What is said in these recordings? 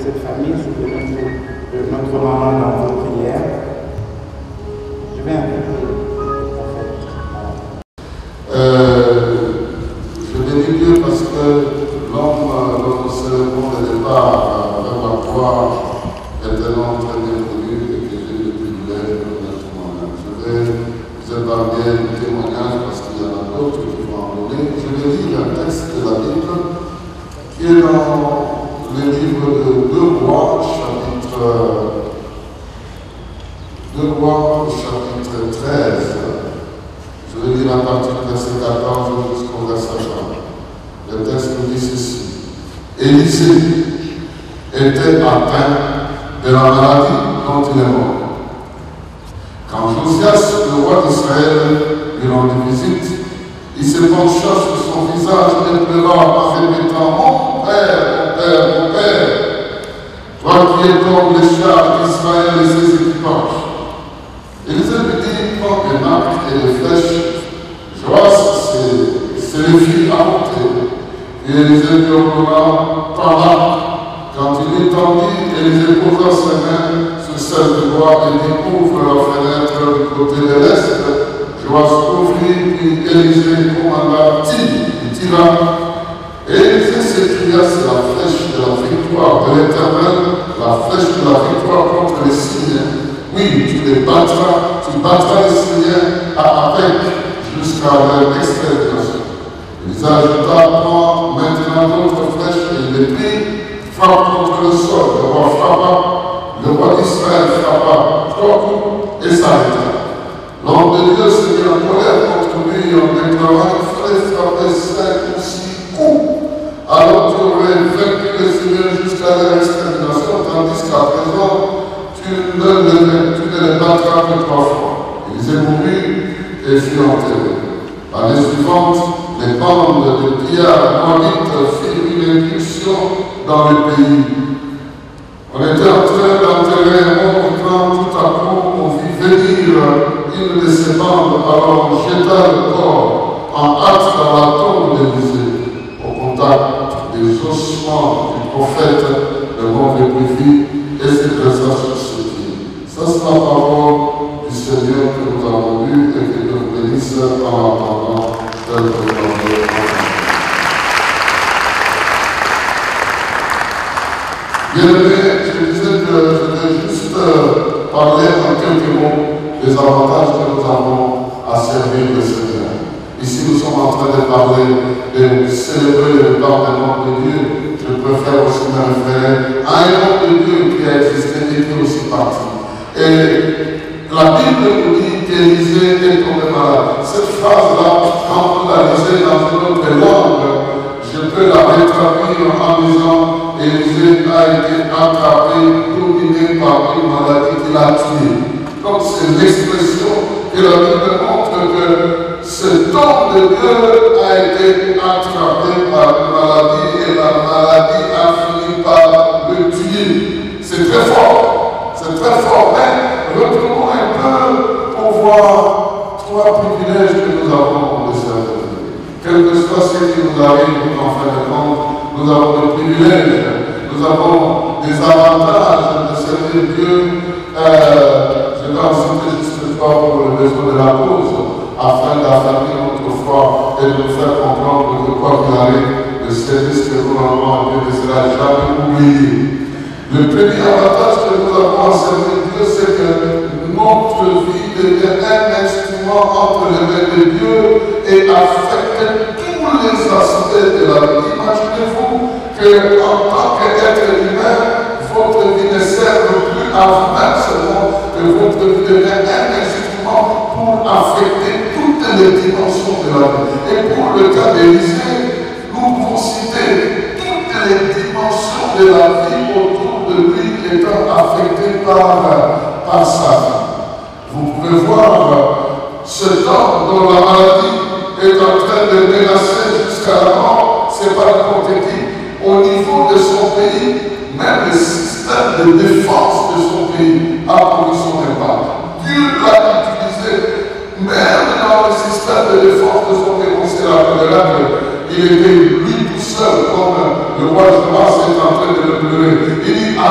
cette famille, souvenez-vous de notre maman dans vos prières. Je vais inviter le prophète. Je bénis Dieu parce que l'homme, dans le cérémonie de départ vers la croix, est un homme très bien connu et que j'ai le privilège de connaître moi-même. Je vais vous épargner le témoignage parce qu'il y en a d'autres qui vont en donner. Je vais lire un texte de la Bible qui est dans le livre de 2 Rois, chapitre 13. Je vais lire à partir du verset 14 jusqu'au verset 20. Le texte nous dit ceci. Élisée était atteint de la maladie dont il est mort. Quand Josias, le roi d'Israël, lui rendit visite, il se pencha sur son visage et pleura en répétant « Mon père, mon père, toi qui es comme les chars d'Israël et ses équipages. » Élisée lui dit « Prends des arcs et des flèches. » Joas se les fit apporter. Et Élisée lui ordonna « Par là. » Quand il l'étendit, Élisée posa ses mains sur celle de bois et dit « Ouvre la fenêtre du côté de l'est. » Joas ouvrit, puis Élisée commanda « Tire. » Il tira. Et Élisée s'écria « C'est la flèche de la victoire de l'Éternel, la flèche de la victoire contre les Syriens. Oui, tu battras les Syriens à Apec jusqu'à leur extermination. » Élisée ajouta « Prends maintenant d'autres flèches et les prit. Frappe contre le sol, le roi frappa, le roi d'Israël frappa 3 coups et s'arrêta. L'homme de Dieu se mit en colère contre lui en déclarant qu'il fallait frapper 5 ou 6 coups. Alors tu aurais vaincu les Syriens jusqu'à leur extermination, tandis qu'à présent tu ne les battras que 3 fois. Élisée mourut et fut enterré. L'année suivante, les bandes de pillards moabites firent une incursion dans le pays. On était en train d'enterrer un homme quand tout à coup on vit venir une de ces bandes, alors on jeta le corps en hâte dans la tombe d'Élisée. Au contact des ossements du prophète, le monde reprit et se dressa sur ses pieds. Ça c'est la parole du Seigneur que nous avons lue et que Dieu nous bénisse en entendant tel que nous l'avons lu. Bien-aimé, je disais que je vais juste parler en quelques mots des avantages que nous avons à servir le Seigneur. Ici, nous sommes en train de parler de célébrer le pardonnement de Dieu. Je préfère aussi me référer à un homme de Dieu qui a existé et qui est aussi parti. Et la Bible nous dit qu'Élisée est tombé malade. Cette phrase-là, quand vous la lisez dans une autre langue, je peux la retraduire en disant Élisée a été attrapé, dominé par une maladie qui l'a tué. Donc c'est l'expression que la Bible montre que cet homme de Dieu a été attrapé par une maladie et la maladie a fini par le tuer. C'est très fort. C'est très fort. Mais retournons un peu pour voir 3 privilèges que nous avons de servir. Quel que soit ce qui nous arrive en fin de compte, nous avons des privilèges, nous avons des avantages de servir Dieu. Je vais en citer juste 3 pour le besoin de la cause, afin d'affermir notre foi et de nous faire comprendre que quoi qu'il arrive, le service que nous rendons à Dieu ne sera jamais oublié. Le premier avantage que nous avons à servir Dieu, c'est que notre vie devient un instrument entre les mains de Dieu et affecte tous les aspects de la vie. Imaginez-vous qu'en tant qu'être humain, votre vie ne sert plus à vous-même seulement, que votre vie devient un instrument pour affecter toutes les dimensions de la vie. Et pour le cas d'Élisée, nous pouvons citer toutes les dimensions de la vie autour de lui étant affectées par sa vie. Vous pouvez voir cet homme dont la maladie est en train de menacer jusqu'à la mort, c'est pas n'importe qui. Au niveau de son pays, même le système de défense de son pays a produit son impact. Dieu l'a utilisé, même dans le système de défense de son pays. On s'est rappelé qu'il était lui tout seul, comme le roi Joas est en train de le pleurer. Il dit, à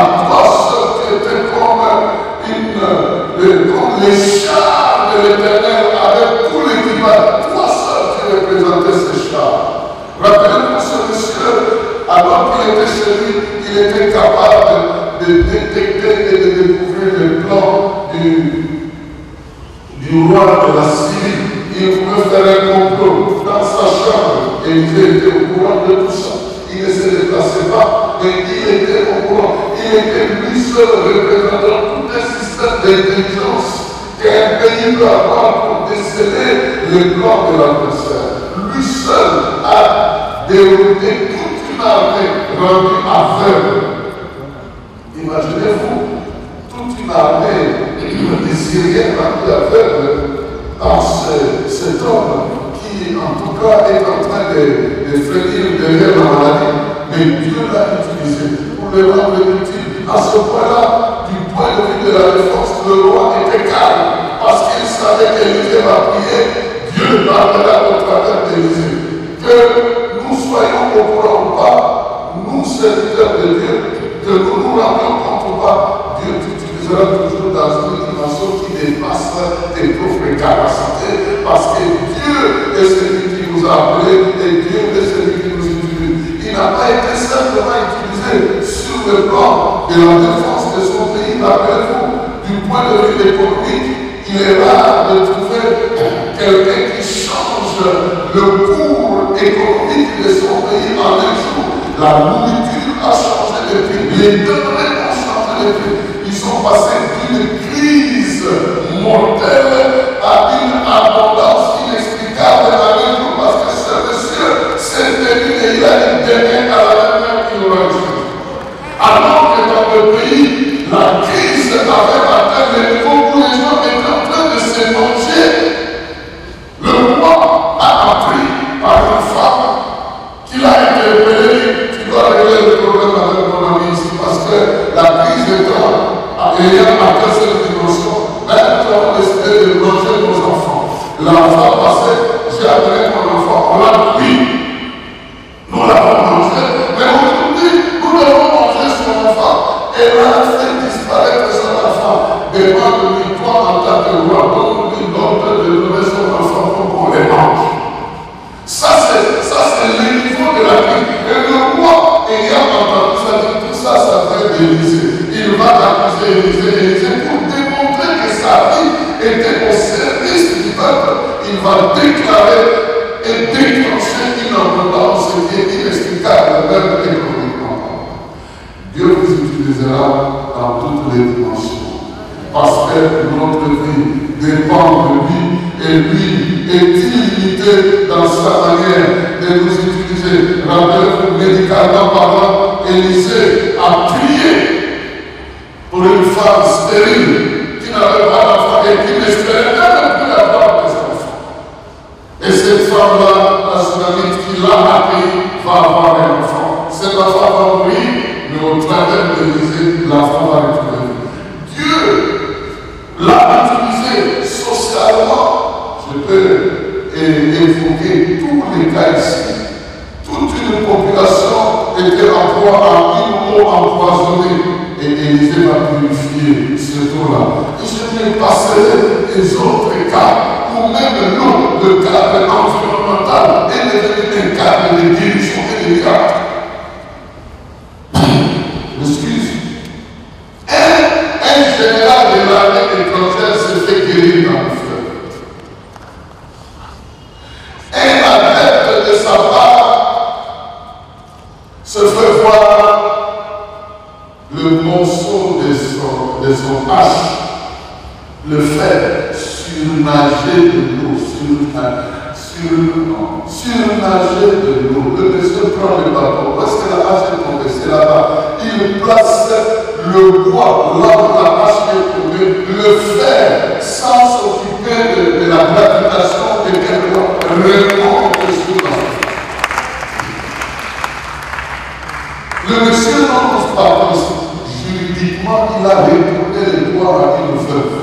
chez lui, il était capable de détecter et de découvrir le plan du roi de la Syrie. Il pouvait faire un complot dans sa chambre. Et il était au courant de tout ça. Il ne se déplaçait pas, mais il était au courant. Il était lui seul représentant tout un système d'intelligence qu'un pays peut avoir pour déceler le plan de l'adversaire. Lui seul a dérouté toute une armée rendue aveugle. Imaginez-vous, toute une armée des Syriens rendue aveugle par cet homme qui, en tout cas, est en train de frémir derrière la maladie. Mais Dieu l'a utilisé pour le rendre utile. À ce point-là, du point de vue de la défense, le roi était calme parce qu'il savait qu'Élisée va prier. Dieu parlera au travers d'Élisée. Que nous soyons au courant ou pas, nous, serviteurs de Dieu, que nous nous rendions compte ou pas, Dieu t'utilisera toujours dans une dimension qui dépasse tes propres capacités, parce que Dieu est celui qui nous a appelés et Dieu est celui qui nous utilise. Il n'a pas été simplement utilisé sur le plan de la défense de son pays. Rappelez-vous, du point de vue économique, il est rare de trouver quelqu'un qui change le cours économique de son pays en un jour. La nourriture a changé de prix, les denrées ont changé de prix. Ils sont passés d'une crise mortelle à une abondance inexplicable en un jour, parce que ce monsieur s'est tenu et il a une dernière à la même qu'il aura dit. Alors que dans le pays, la crise avait atteint le niveau où les gens étaient en train de se manger. Le roi a appris par une femme qu'il a interpellé. Tu dois régler le problème avec mon ami ici parce que la crise étant ayant atteint cette dimension, même nous avons décidé de manger nos enfants. L'enfant passé, j'ai amené mon enfant, on l'a pris. Nous l'avons mangé, mais aujourd'hui, nous devons manger son enfant. Elle a fait disparaître son enfant. Demande-lui, toi en tant que roi, donne-lui l'ordre de donner son enfant pour qu'on les mange. Ça, c'est le niveau de la vie. Et le roi, ayant entendu ça, dit tout ça, ça vient d'Élisée. Il va accuser Élisée pour démontrer que sa vie était au service du peuple. Il va déclarer et déclencher une abondance qui est inexplicable, même économiquement. Dieu vous utilisera dans toutes les dimensions. Parce que notre vie dépend de lui et lui est illimité dans sa manière de nous utiliser. Rappelez-vous, médicalement parlant, Élisée a prié pour une femme stérile qui n'avait pas d'enfant et qui n'espérait même plus avoir des enfants. Et cette femme-là, la Sunamite qui l'a accueillie, va avoir un enfant. Cet enfant va mourir, mais au travers d'Élisée, l'enfant va retrouver. Dieu l'a utilisé socialement. Je peux évoquer tous les cas ici. Toute une population était en proie à une eau empoisonnée. Et Élisée va purifier ce eau-là. Et je vais passer les autres cas où même l'eau, le cadre environnemental, est devenu un cadre de guérison et de miracles. Excuse. Un général de l'armée étrangère se fait guérir dans le feu. Un adepte de sa part se fait voir le morceau de son hache, le fait surnager de l'eau, surnager de l'eau. Le monsieur prend le bateau, parce que la hache est tombée, c'est là-bas. Il place le bois là où la hache est tombée, le fer, sans s'occuper de la gravitation de quelqu'un, remonte sur la mer. Le monsieur n'en pas juridiquement, il a retourné le bois à une veuve.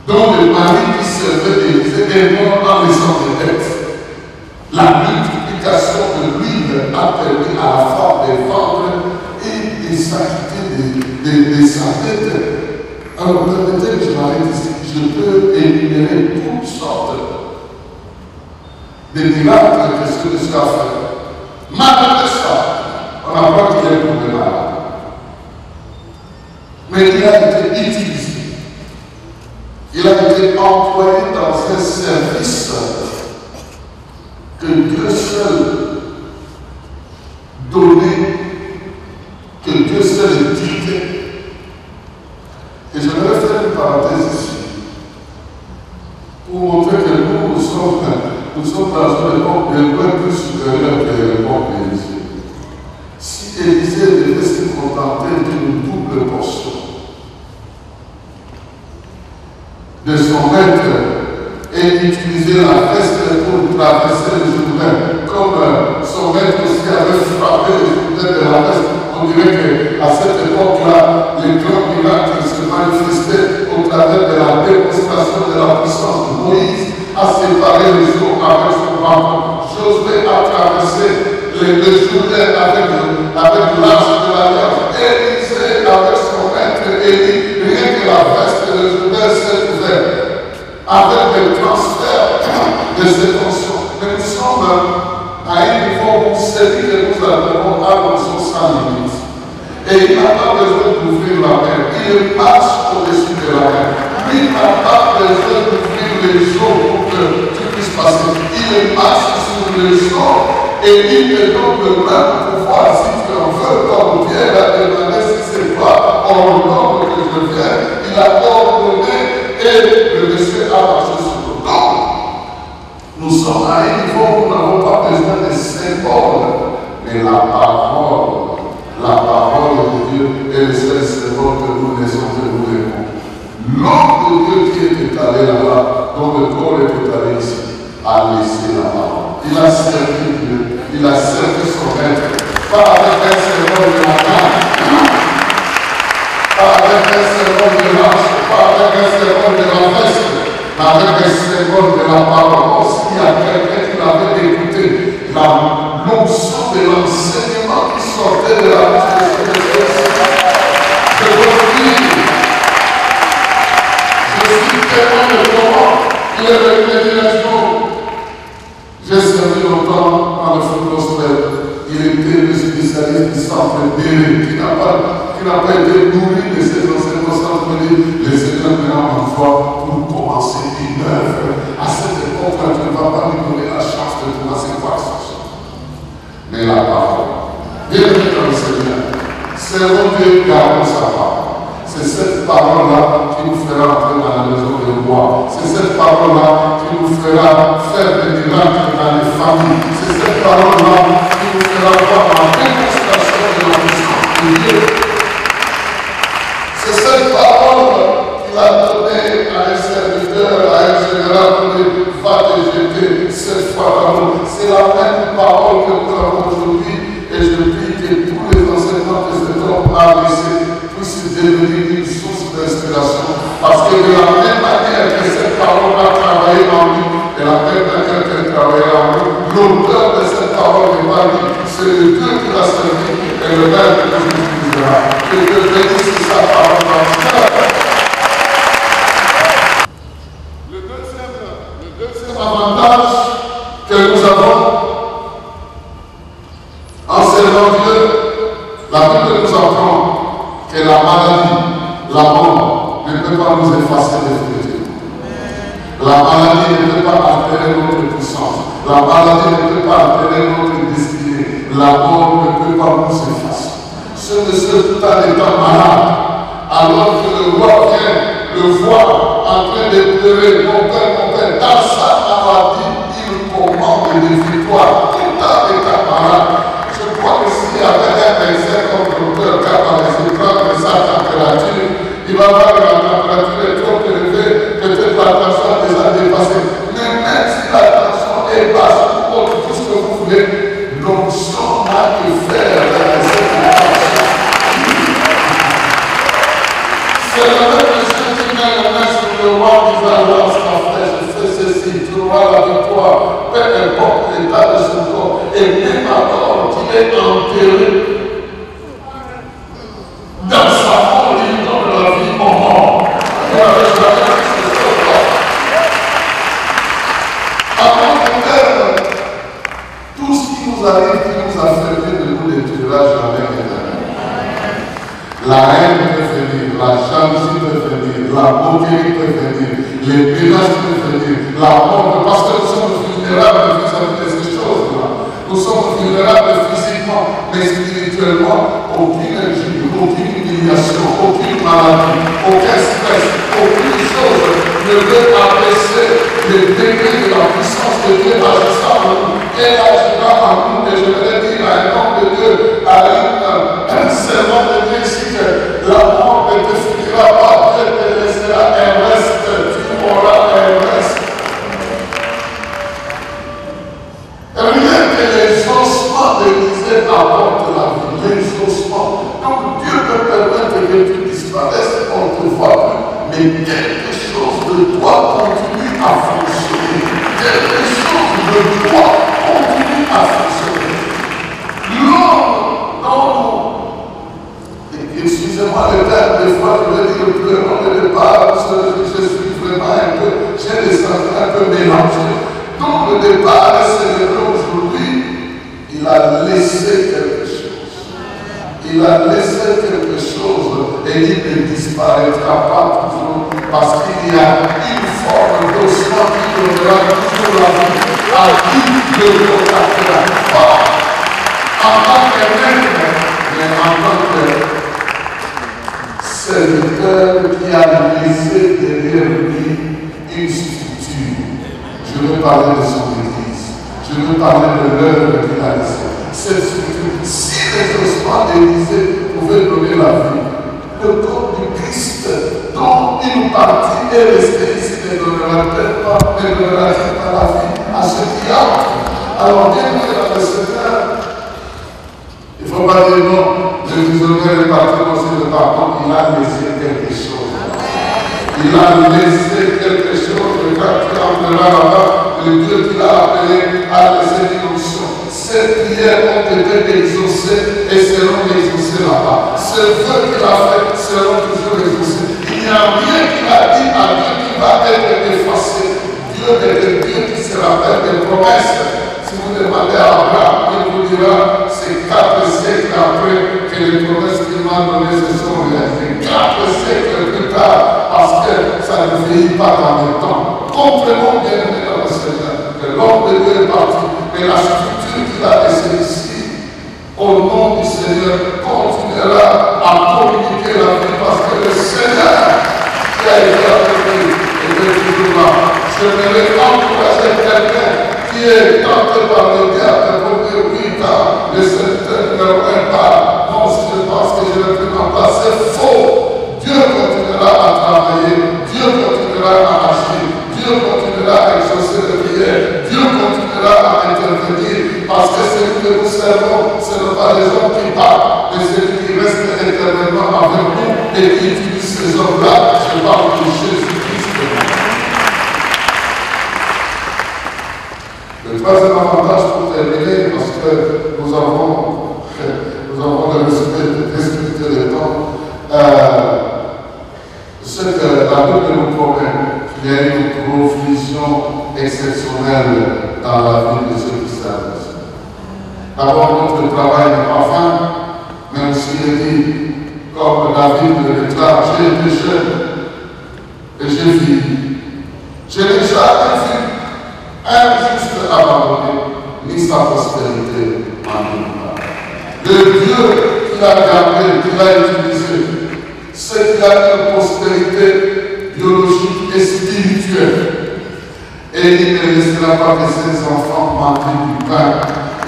Donc le mari qui servait d'Élisée est mort en laissant des têtes. La multiplication de l'huile a permis à la femme de vendre et de s'acquitter de sa tête. Alors permettez que je m'arrête ici. Je peux énumérer toutes sortes de miracles que ce monsieur a fait. Malgré ça, on n'a pas vient pour le malade. Mais il a été utilisé. Il a été employé dans un service que Dieu seul donnait, que Dieu seul dictait. Et je vais faire une parenthèse ici, pour montrer que nous sommes dans une époque bien plus supérieure que l'époque d'Élisée. Si Élisée devait se contenter d'une double portion de son maître et utiliser la veste pour traverser le Jourdain, comme son maître aussi avait frappé le Jourdain de la veste, on dirait qu'à cette époque-là, les grands miracles se manifestaient au travers de la démonstration de la puissance de Moïse à séparer les eaux avec son bâton. Josué a traversé le Jourdain avec l'arche de l'alliance. Élisée avec son maître Élie, rien que la veste de Jourdain s'est ouverte avec le transfert de ces fonctions. Mais nous sommes à un niveau où celui que nous avons a l'onction sans limite. Et il n'a pas besoin d'ouvrir la mer. Il marche au-dessus de la mer. Il n'a pas besoin d'ouvrir les eaux pour que tu puisses passer. Il marche sur les eaux et il te donne le même pouvoir si tu en veux, comme Pierre a demandé si c'est pas ordonne que je vienne. Il a ordonné et le monsieur a marché sur le dos. Nous sommes à un niveau où nous n'avons pas besoin de symboles, mais la parole de Dieu est le seul symbole que nous laissons que nous répondons. L'homme de Dieu qui était allé là-bas, dont le corps était allé ici, a laissé la parole. Il a servi Dieu, il a servi son maître, pas avec un symbole de la main, pas avec un symbole de l'âge, pas avec un symbole de la veste, mais avec un symbole de la parole. S'il y a quelqu'un qui l'avait écouté, l'onction de l'enseignement qui sortait de la bouche de ce Dieu. Je vous dis, je suis témoin de comment il est revenu un jour. J'ai servi longtemps dans le foot gospel. Il était le spécialiste du centre d'Éré, qui n'a pas été nourri de ses enseignements sans venir. Le Seigneur maintenant m'envoie pour commencer une œuvre. À cette époque-là, tu ne vas pas lui donner la chance de commencer quoi que ce soit. Mais la parole, bienvenue dans le Seigneur. Servons Dieu, gardons sa parole. C'est cette parole-là qui nous fera entrer dans la maison de roi. C'est cette parole-là qui nous fera faire des miracles dans les familles. C'est cette parole-là qui nous fera voir la démonstration de la puissance de Dieu. C'est cette parole qu'il a donnée à un serviteur, à un général, pour dire va te jeter cette fois d'amour. C'est la même parole que nous avons aujourd'hui. Et je prie que tous les enseignements que cet homme a laissés puissent devenir une source d'inspiration. Parce que de la même manière que cette parole a travaillé en lui, de la même manière qu'elle travaille en nous, l'auteur de cette parole n'est pas lui, c'est le Dieu qui l'a servi et le Père qui nous utilisera. Que Dieu bénisse sa parole dans le cœur. Le deuxième avantage que nous avons en servant Dieu, la Bible nous apprend que la maladie, la mort, ne peut pas nous effacer définitivement. La maladie ne peut pas altérer notre puissance. La maladie ne peut pas altérer notre destinée. La mort ne peut pas nous effacer. Ce monsieur, tout en étant malade, alors que le roi vient le voir en train de pleurer, mon père, dans sa maladie, il commande des victoires, tout en étant malade. Je crois que s'il y avait un médecin comme docteur Kabalesi, prendre sa température, il va voir que la température est trop élevée, peut-être la tension a déjà dépassé. Mais même si la tension est basse, ou tout ce que vous voulez, l'onction n'a que faire avec cette tension. C'est le même médecin qui met la main sur le roi qui va voir sa flèche, je fais ceci, tu auras la victoire, peu importe l'état de son corps, et même alors qu'il est enterré dans sa mort, il donne la vie au mort. Avant de faire tout ce qui nous arrive, qui nous a fait de nous détruira jamais. la haine peut venir, la jalousie peut venir, la moquerie peut venir, les menaces peuvent venir, la mort, parce que nous sommes vulnérables vis-à-vis de ces choses-là. Nous sommes vulnérables physiquement, mais spirituellement, aucune injure, aucune humiliation, aucune maladie, aucun stress, aucune chose ne peut abaisser le degré de la puissance de Dieu agissant en nous. Elle agira en nous, et je voudrais dire à un homme de Dieu, à un servant de Dieu ici, que la mort ne te finira pas, Dieu te laissera un reste, tu auras un reste. Rien que les ossements d'Élisée apportent la vie, les ossements. Donc Dieu peut permettre que tu disparaisses, on ne te voit plus, mais quelque chose de toi continue à fonctionner. Quelque chose de toi continue à fonctionner. L'homme, non, excusez-moi le terme, des fois je vais dire le nom de départ, parce que je suis vraiment un peu, j'ai des sentiments un peu mélangés. Donc le départ est célébré aujourd'hui, il a laissé quelque chose. Il a laissé quelque chose et il ne disparaîtra pas toujours parce qu'il y a une forme d'ossement qui donnera toujours la vie à qui le contactera. Pas en tant que maître, mais en tant que serviteur qui a laissé derrière lui une structure. Je veux parler de son église. Je veux parler de l'œuvre qu'il a laissée. Cette structure, si les ossements d'Élisée pouvaient donner la vie, le corps du Christ, dont une partie est restée ici, ne donnera-t-il pas la vie à ceux qui entrent? Alors, bien sûr, dans le Seigneur, il ne faut pas dire non, le prisonnier est parti aussi de pardon, il a laissé quelque chose. Il a laissé quelque chose, et quand tu entreras là-bas, le Dieu qui l'a appelé a laissé une onction. Ces prières ont été exaucées et seront exaucées là-bas. Ces vœux qu'il a fait seront toujours exaucés. Il n'y a rien qu'il a dit à Dieu qui va être effacé. Dieu est le Dieu qui se rappelle des promesses. Si vous demandez à Abraham, il vous dira, c'est 4 siècles après que les promesses qu'il m'a données se sont réalisées. 4 siècles plus tard, parce que ça ne vieillit pas dans le temps. Comprenons bien dans le Seigneur que l'homme de Dieu est parti, mais la structure qu'il a laissée ici, au nom du Seigneur, continuera à communiquer la vie parce que le Seigneur qui a été appelé est toujours là. Je vais encourager quelqu'un qui est tenté par le diable pour dire oui, quand le serviteur numéro 1 parle, non, si je pense que je vais plus en place, c'est faux. Dieu continuera à travailler, Dieu continuera à agir, Dieu continuera à exaucer les prières, Dieu continuera à intervenir, parce que celui que nous servons, ce n'est pas les hommes qui parlent, mais celui qui reste éternellement avec nous et qui utilise ces hommes-là. Je parle de Jésus-Christ. Le troisième avantage pour terminer, parce que nous avons le respect de respecter le temps, c'est que la Bible nous promet qu'il y a une provision exceptionnelle dans la vie de ceux qui servent. D'abord, notre travail n'est pas fin, mais aussi il dit, comme David le déclare, j'ai été jeune et j'ai vécu. Je n'ai jamais vu un juste abandonné, ni sa prospérité en nous. Le Dieu qu'il a gardé, qu'il a utilisé, c'est qu'il a une prospérité biologique et spirituelle. Et il ne laissera pas que ses enfants manquent du pain.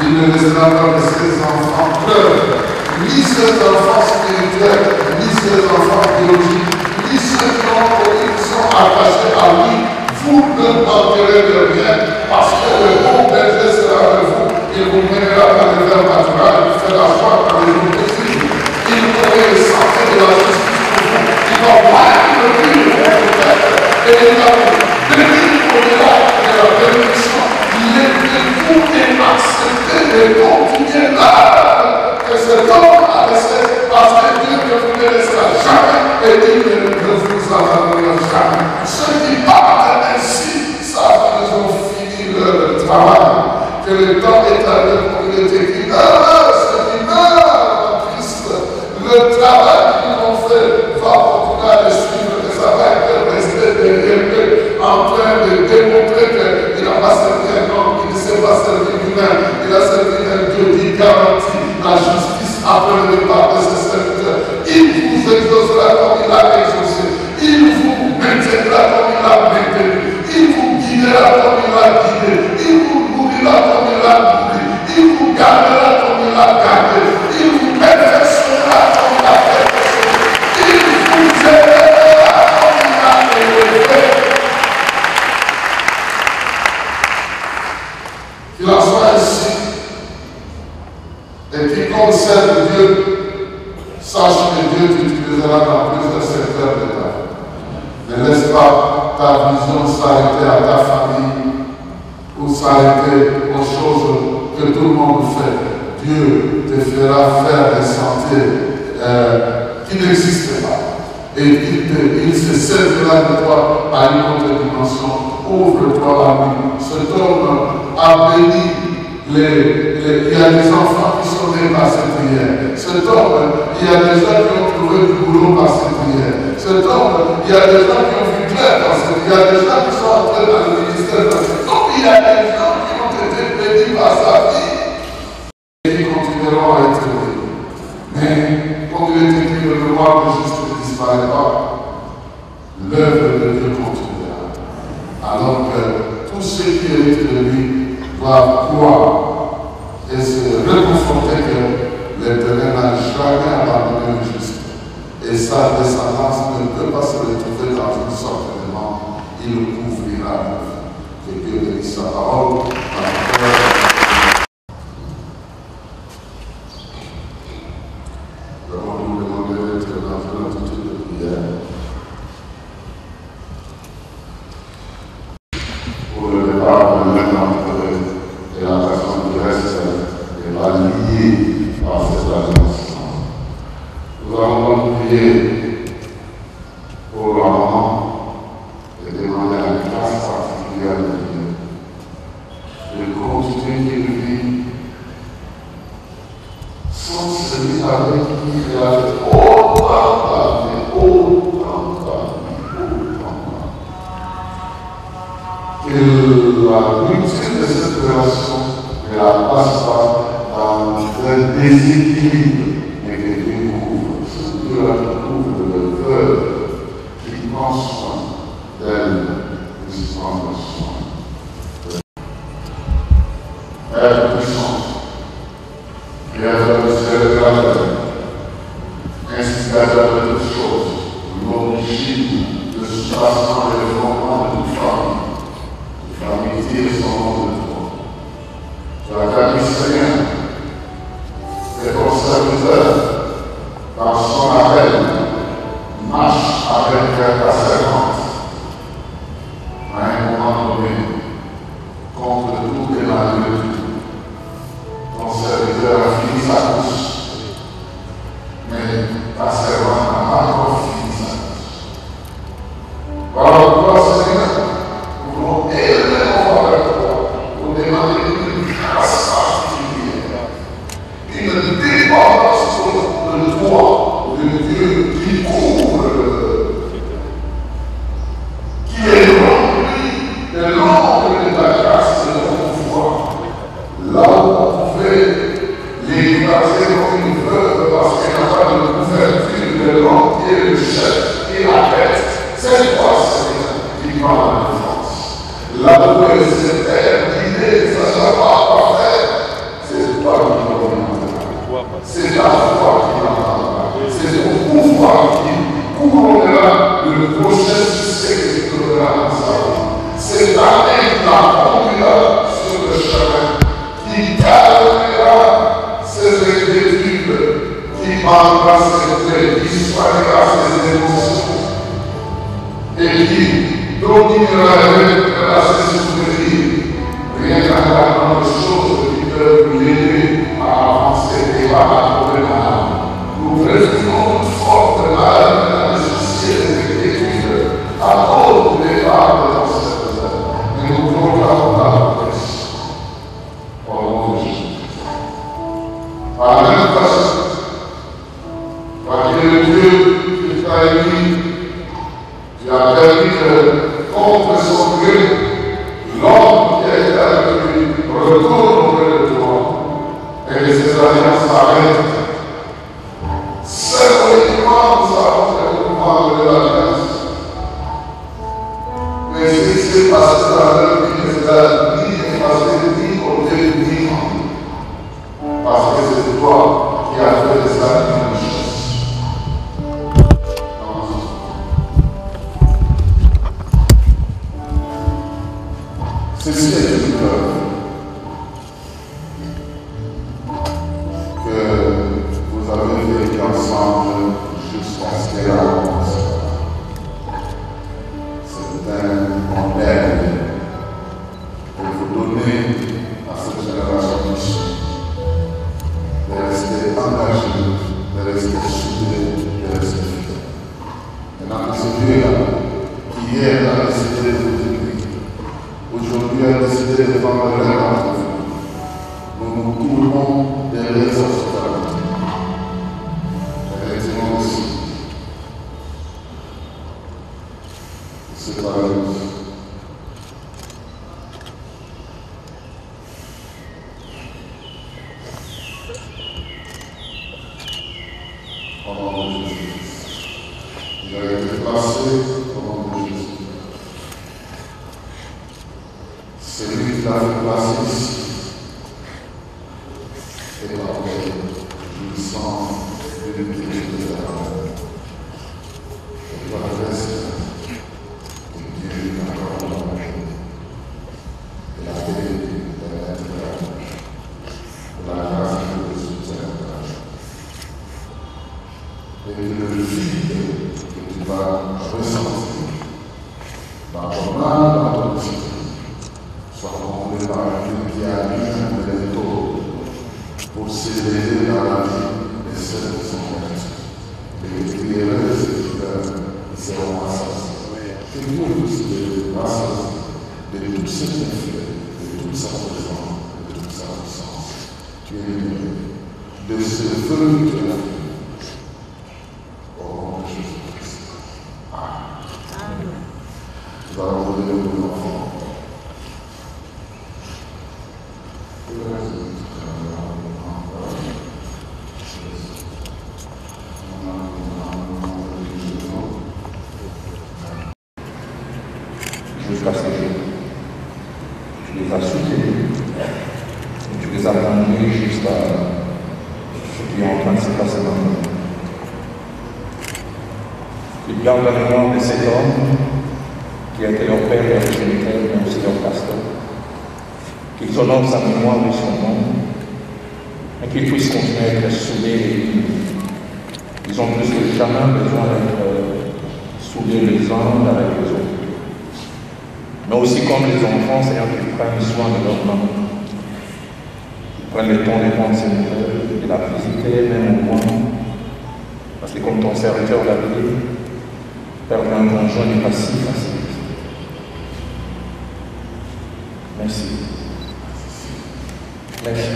Il ne laissera pas que ses enfants pleurent. Ni ses enfants spirituels, ni ses enfants biologiques, ni ceux qui sont attachés à lui. Vous ne manquerez de rien parce que le bon berger sera avec vous. Il vous mènera par les vers naturels, il fera asseoir par les jours possibles. Il vous donne le santé de la justice pour vous. Il va voir le prix de votre tête et il va vous bénir au-delà de la bénédiction. Laissez-vous et acceptez de continuer là que cet homme a laissé parce que Dieu ne vous laissera jamais et Dieu ne vous abandonnera jamais. Ceux qui partent ainsi savent qu'ils ont fini leur travail, que le temps est arrivé pour qu'il est écrit. Ceux qui meurent en Christ, le travail qu'ils vas continuer à le suivre, que ça va être resté derrière eux, en train de démontrer qu'il n'a pas servi un homme, qu'il ne s'est pas servi lui-même, il a servi un Dieu qui garantit la justice après le départ de ses serviteurs. Il vous exaucera comme il a exaucé, il vous maintiendra comme il a maintenu, il vous guidera comme il a guidé, il vous nourrira comme il a nourri, il vous gardera comme il a gardé, il vous perfectionnera comme il a perfectionné, il vous élèvera comme il a élevé. Qu'il en soit ainsi, et quiconque serve Dieu, sache que Dieu t'utilisera dans plusieurs secteurs de ta vie. Ne laisse pas ta vision s'arrêter à ta famille ou s'arrêter aux choses que tout le monde fait. Dieu te fera faire des sentiers qui n'existent pas. Et il se servira de toi à une autre dimension. Ouvre-toi à lui. Cet homme a béni il y a des enfants qui sont nés par cette prière. Cet homme, il y a des gens qui ont trouvé du boulot par cette prière. Cet homme, il y a des gens qui ont vu clair par cette prière. Il y a des gens qui sont entrés dans le ministère par cette prière. Il y a des gens qui ont été bénis par sa vie et qui continueront à être bénis. Mais comme il est écrit, le devoir de juste ne disparaît pas. L'œuvre de Dieu continuera. Alors que tous ceux qui héritent de lui doivent croire et se réconforter que l'Éternel n'a jamais abandonné le juste. Et sa descendance ne peut pas se retrouver dans une sorte de mort. Il le couvrira. Que Dieu bénisse sa parole. Nous demandons d'être dans une attitude de prière. Pour le départ de l'un d'entre eux et la personne qui reste est pas liée par cette alliance. Nous allons donc prier pour la maman et demander la grâce particulière de Dieu de continuer de vivre sans se dire avec qui il a fait autant d'années. Que la rupture de cette relation ne la passe pas dans un déséquilibre, mais que Dieu couvre. Ce Dieu-là qui couvre le veuve, qui prend soin d'elle, qui se prend soin. Père puissant, Créateur du ciel et de la terre, instigateur de toutes choses, l'origine, le soubassement et le fondement de toute famille. Famille tire son nom de toi. Tu as gagné Seigneur, et ton serviteur, dans son appel, marche avec ta servante. À un moment donné, contre tout et malgré tout, ton serviteur a fini sa course, mais ta servante n'a pas encore fini sa course. Voilà pourquoi, Seigneur, nous voulons élever mon frère pour demander une grâce particulière, une dépendance de toi, de Dieu qui couvre, qui est rempli de l'ombre de ta grâce et de ton pouvoir. Là où on pouvait l'écraser comme une veuve parce qu'elle n'a pas de couverture de l'entier, le chef et la tête, c'est toi, Seigneur, qui prend la défense. Là où elle s'est terminée, ça ne va pas faire, c'est toi qui l'entendras. C'est ta foi qui l'entendra. C'est ton pouvoir qui couronnera le prochain succès que tu donneras dans sa vie. C'est ta main qui la conduira sur le chemin, qui calmera ses inquiétudes, qui bandera ses traits, qui soignera ses émotions et qui dominera la ses souvenirs. Rien qu'à la de choses qui peuvent l'aider à avancer et à trouver la âme. Nous restons fortes de l'âme de la nécessité des inquiétudes à cause du départ de ton serviteur. Mais nous proclamons la promesse au nom de Jésus. Par la même façon, parce que le Dieu qui t'a permis, tu as permis que, contre son gré, l'homme qui a été avec lui retourne auprès de toi et que ces alliances s'arrêtent. Symboliquement, nous savons que nous pouvons de l'alliance. Mais ce qui s'est passé dans leur vie, c'est la vie est passée ni côté ni en. Parce que c'est toi qui as fait de ça une richesse. Ceci est une preuve que vous avez vécu ensemble jusqu'à ce qu'elle avance. C'est un modèle que vous donnez à cette génération ici. De rester engagé, de rester soudé, de rester fidèle. Maintenant, ce Dieu-là, qui hier a décidé de vous écrire, aujourd'hui a décidé de vendre l'un d'entre vous. Nous nous tournons derrière sa souveraineté. Effectivement aussi. C'est pareil. Au nom de Jésus. Il a été placé au nom de Jésus. C'est lui qui l'a fait placer ici. Et la paix, jouissant de l'unité de la parole. Et la reste de Dieu encore dans la vie. De la paix, de l'intérêt, de la grâce de Dieu soutient. Et de le vide que tu vas ressentir dans ton âme, dans ton esprit, soit comblé par un Dieu qui a lui-même les taux pour s'élever dans la vie des ceux qui sont convertis. Et que tu élèves ces cœurs qui seront rassasiés. Que Dieu vous rassasie de tout ce qu'il fait, de toute sa présence, de toute sa puissance. Tu es libéré de ce vœu que tu as fait. Nous allons donner aux enfants. Jusqu'à ce jour, tu les as soutenus et tu les as conduits jusqu'à ce qui est en train de se passer maintenant. Tu gardes la mémoire de cet homme qui a été leur père, leur géniteur, mais aussi leur pasteur. Qu'ils honorent sa mémoire et son nom, et qu'ils puissent continuer à être soudés et unis. Ils ont plus que jamais besoin d'être soudés les uns avec les autres. Mais aussi comme les enfants, Seigneur, qu'ils prennent soin de leur maman. Ils prennent le temps de prendre ses nouvelles, de la visiter, même au moins. Parce que comme ton serviteur l'a dit, perdre un conjoint n'est pas si facile. Merci. Merci.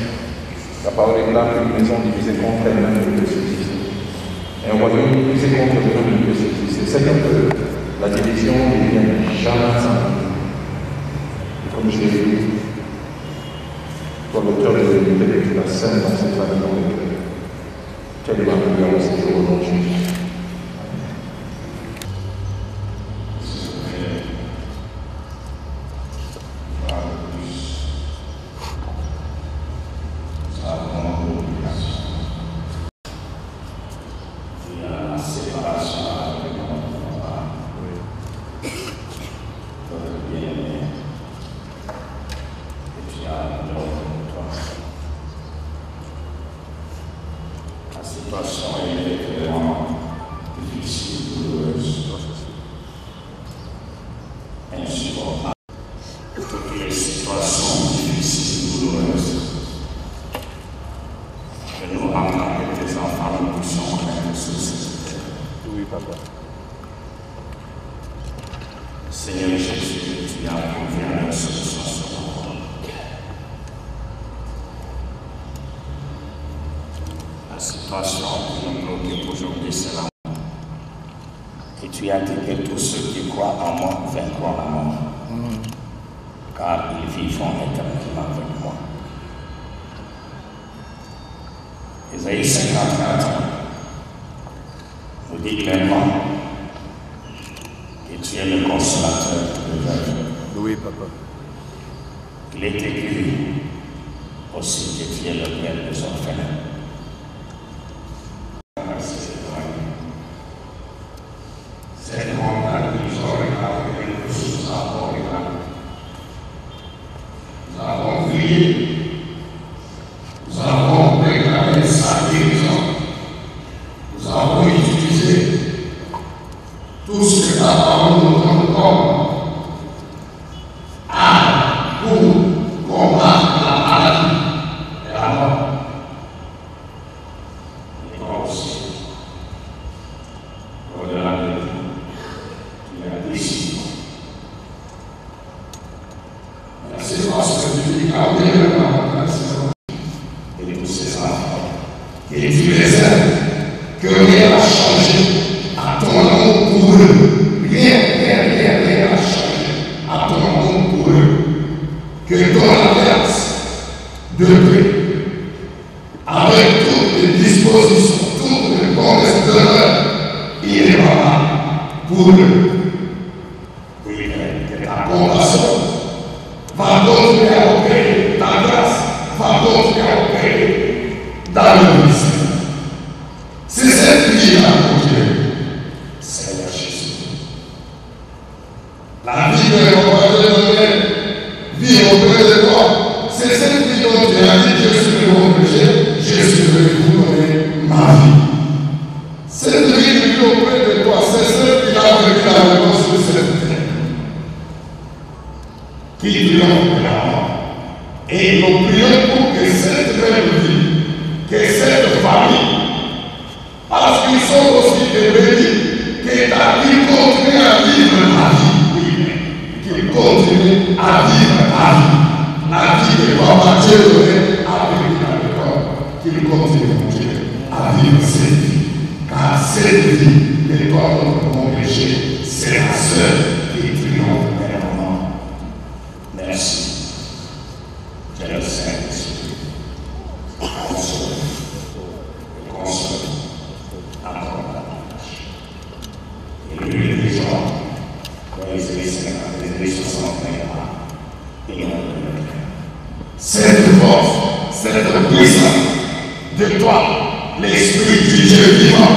La parole est là qu'une maison divisée contre elle-même ne peut subsister. Et un royaume divisé contre lui ne peut subsister. C'est que la division ne vient jamais sans. Comme je l'ai dit, toi l'auteur de l'unité que tu as scène dans cette famille dans le cœur. Quelle est ma prière en ce jour au nom de Jésus. La situation est vraiment difficile, douloureuse, insupportable. Toutes les situations difficiles, douloureuses que nous, en tant que des enfants, nous puissions connaître sur cette terre. Oui, papa. Seigneur Jésus, tu as confié à la solution sur ton corps. La situation qui nous préoccupe aujourd'hui, c'est l'amour. Et tu as dit que tous ceux qui croient en moi vaincront la mort. Car ils vivront éternellement avec moi. Ésaïe 54 nous dit clairement que tu es le consolateur de veuves. Oui, papa. Il est écrit aussi que tu es le père des orphelins. Cette montagne nous a regardé quelque chose à regardé. Nous avons prié. Nous avons regardé sa guérison. Nous avons utilisé tout ce que la parole nous donne comme pour combattre la maladie et la mort. Et toi aussi, au-delà de tout, tu as décidé. Merci parce que tu dis garder le monde et tous ces enfants. Et tu les aimes, que rien n'a changé à ton amour pour eux. Rien n'a changé à ton amour pour eux. Que ton alliance de paix, avec toutes les dispositions, toutes les promesses de l'heure, il est valable pour eux. Oui, que ta compassion va continuer à opérer, ta grâce va continuer à opérer dans le ministère. C'est cette vie-là pour Dieu, Seigneur Jésus. La vie que l'on va te donner, vie auprès de toi, c'est cette vie dont tu as dit, je suis le bon péché, je suis venu vous donner ma vie. Cette vie de vie auprès de toi, c'est celle qui a vécu la réponse de cette terre. Qui triomphe de la mort. Et nous prions pour que cette même vie, que cette famille, parce qu'ils sont aussi des bénis, que ta vie continue à vivre la vie. Qu'il continue à vivre la vie. La vie que Papa Dieu donnait à vivre dans le corps. Qu'il continue, mon Dieu, à vivre cette vie. Car cette vie que toi, notre bon péché, c'est la seule qui triomphe éternellement. Merci. Dieu le Saint-Esprit. Console. Console. Encore davantage. Et lui, les gens, dans les années 50, les années 60, et on le cette force, cette puissance de toi, l'Esprit du Dieu vivant,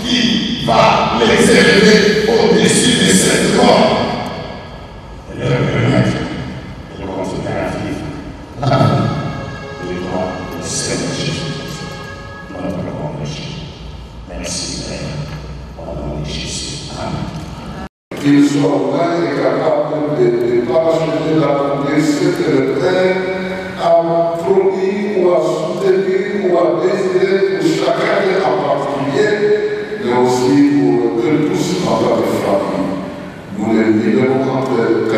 qui va les élever au-dessus de cette mort. Et leur permettre de continuer à vivre la vie de toi, le Seigneur Jésus, notre bon péché. Merci, Père, au nom de Jésus. Amen. Qu'il soit vrai et capable de partager la promesse que le Père a promis ou a soutenu ou a désiré pour chacun en particulier, mais aussi pour eux tous en tant que famille. Nous les vivons entre eux,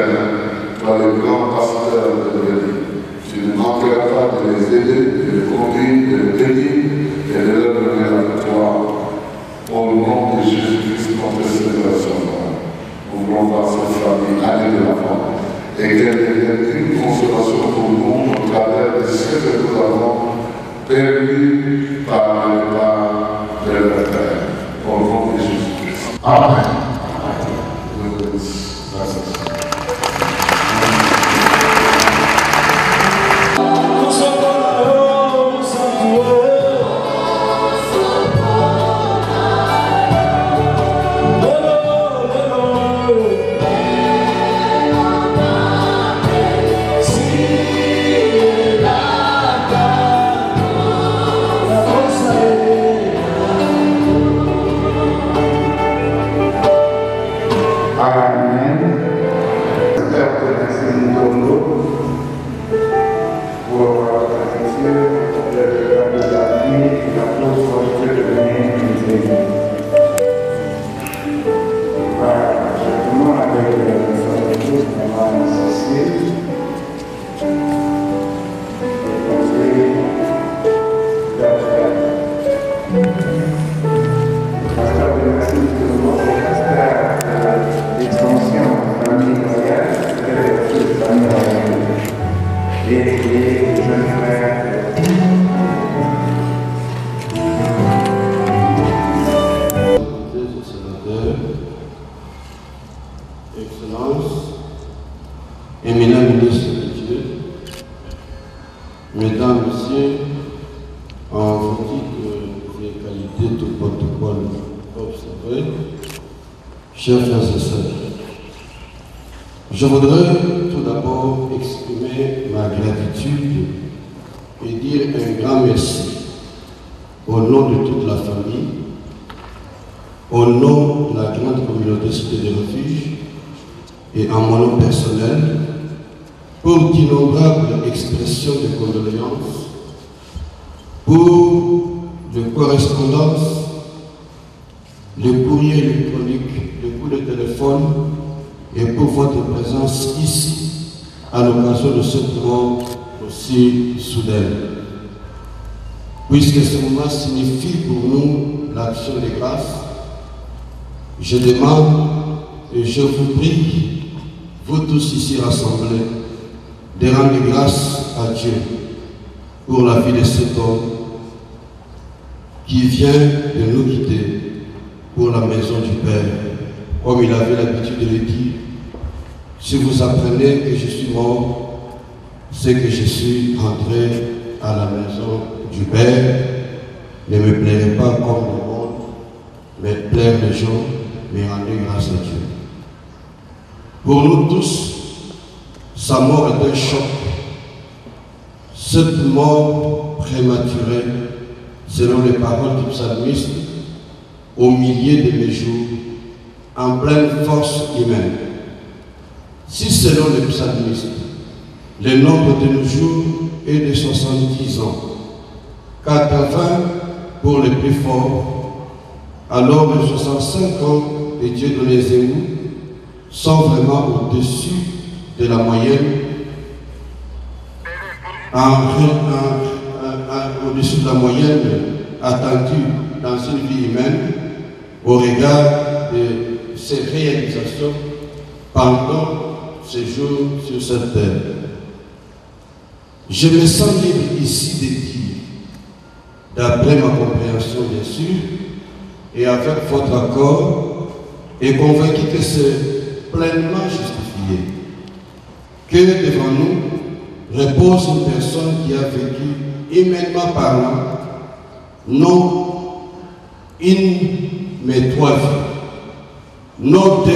toi le grand pasteur de l'Église. Tu ne manqueras pas de les aider, de les conduire, de les bénir et de leur donner avec toi. Au nom de Jésus-Christ, notre Seigneur Sauveur. Nous voulons voir cette famille aller de l'avant et qu'elle devienne une consolation pour nous au travers de ce que nous avons permis par le pas de leur Père. Au nom de Jésus-Christ. Amen. André, chers frères et sœurs, je voudrais tout d'abord exprimer ma gratitude et dire un grand merci au nom de toute la famille, au nom de la grande communauté Cité des Refuges et en mon nom personnel, pour d'innombrables expressions de condoléances, pour de correspondances, le courrier électronique, le coup de téléphone et pour votre présence ici à l'occasion de ce moment aussi soudain. Puisque ce moment signifie pour nous l'action de grâce, je demande et je vous prie, vous tous ici rassemblés, de rendre grâce à Dieu pour la vie de cet homme qui vient de nous quitter pour la maison du Père. Comme il avait l'habitude de le dire, si vous apprenez que je suis mort, c'est que je suis entré à la maison du Père. Ne me plairez pas comme le monde, mais plaire les gens, mais rendez grâce à Dieu. Pour nous tous, sa mort est un choc. Cette mort prématurée, selon les paroles du psalmiste, au milieu de mes jours, en pleine force humaine. Si selon les psalmistes, le nombre de nos jours est de 70 ans, 80 pour les plus forts, alors les 65 ans de Dieudonné Zemmour sont vraiment au-dessus de la moyenne, au-dessus de la moyenne attendue dans une vie humaine au regard de ses réalisations pendant ces jours sur cette terre. Je me sens libre ici de dire, d'après ma compréhension bien sûr, et avec votre accord, et convaincu que c'est pleinement justifié, que devant nous repose une personne qui a vécu humainement parlant, non une mais 3 vies, non 2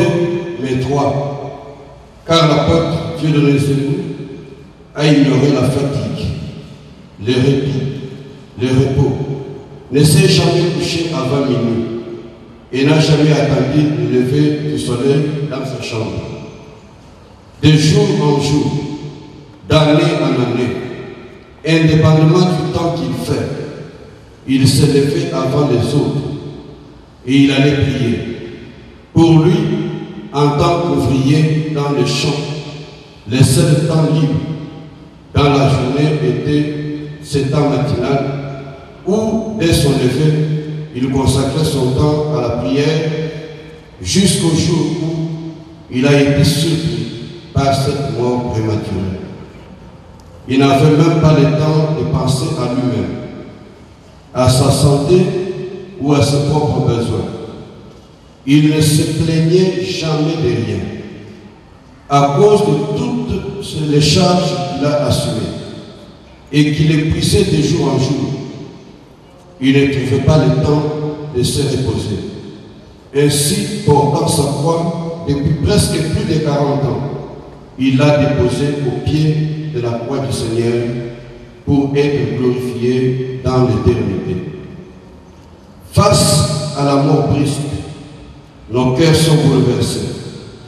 mais 3, car l'apôtre Dieudonné Zemmour a ignoré la fatigue, le répit, le repos, ne s'est jamais couché avant minuit et n'a jamais attendu le lever du soleil dans sa chambre. De jour en jour, d'année en année, indépendamment du temps qu'il fait, il s'est levé avant les autres et il allait prier. Pour lui, en tant qu'ouvrier dans les champs, les seuls temps libres dans la journée étaient ces temps matinal où, dès son lever, il consacrait son temps à la prière jusqu'au jour où il a été surpris par cette mort prématurée. Il n'avait même pas le temps de penser à lui-même, à sa santé ou à ses propres besoins. Il ne se plaignait jamais de rien, à cause de toutes les charges qu'il a assumées et qu'il épuisait de jour en jour. Il ne trouvait pas le temps de se reposer. Ainsi, portant sa croix depuis presque plus de 40 ans, il l'a déposée au pied de la croix du Seigneur pour être glorifié dans l'éternité. Face à la mort brusque, nos cœurs sont bouleversés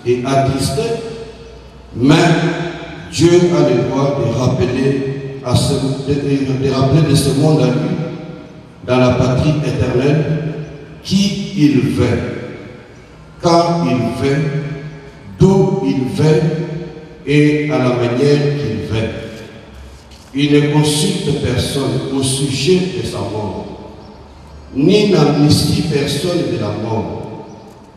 et attristés, mais Dieu a le droit de rappeler de ce monde à lui, dans la patrie éternelle, qui il veut, quand il veut, d'où il veut et à la manière qu'il veut. Il ne consulte personne au sujet de sa mort, ni n'amnistie personne de la mort.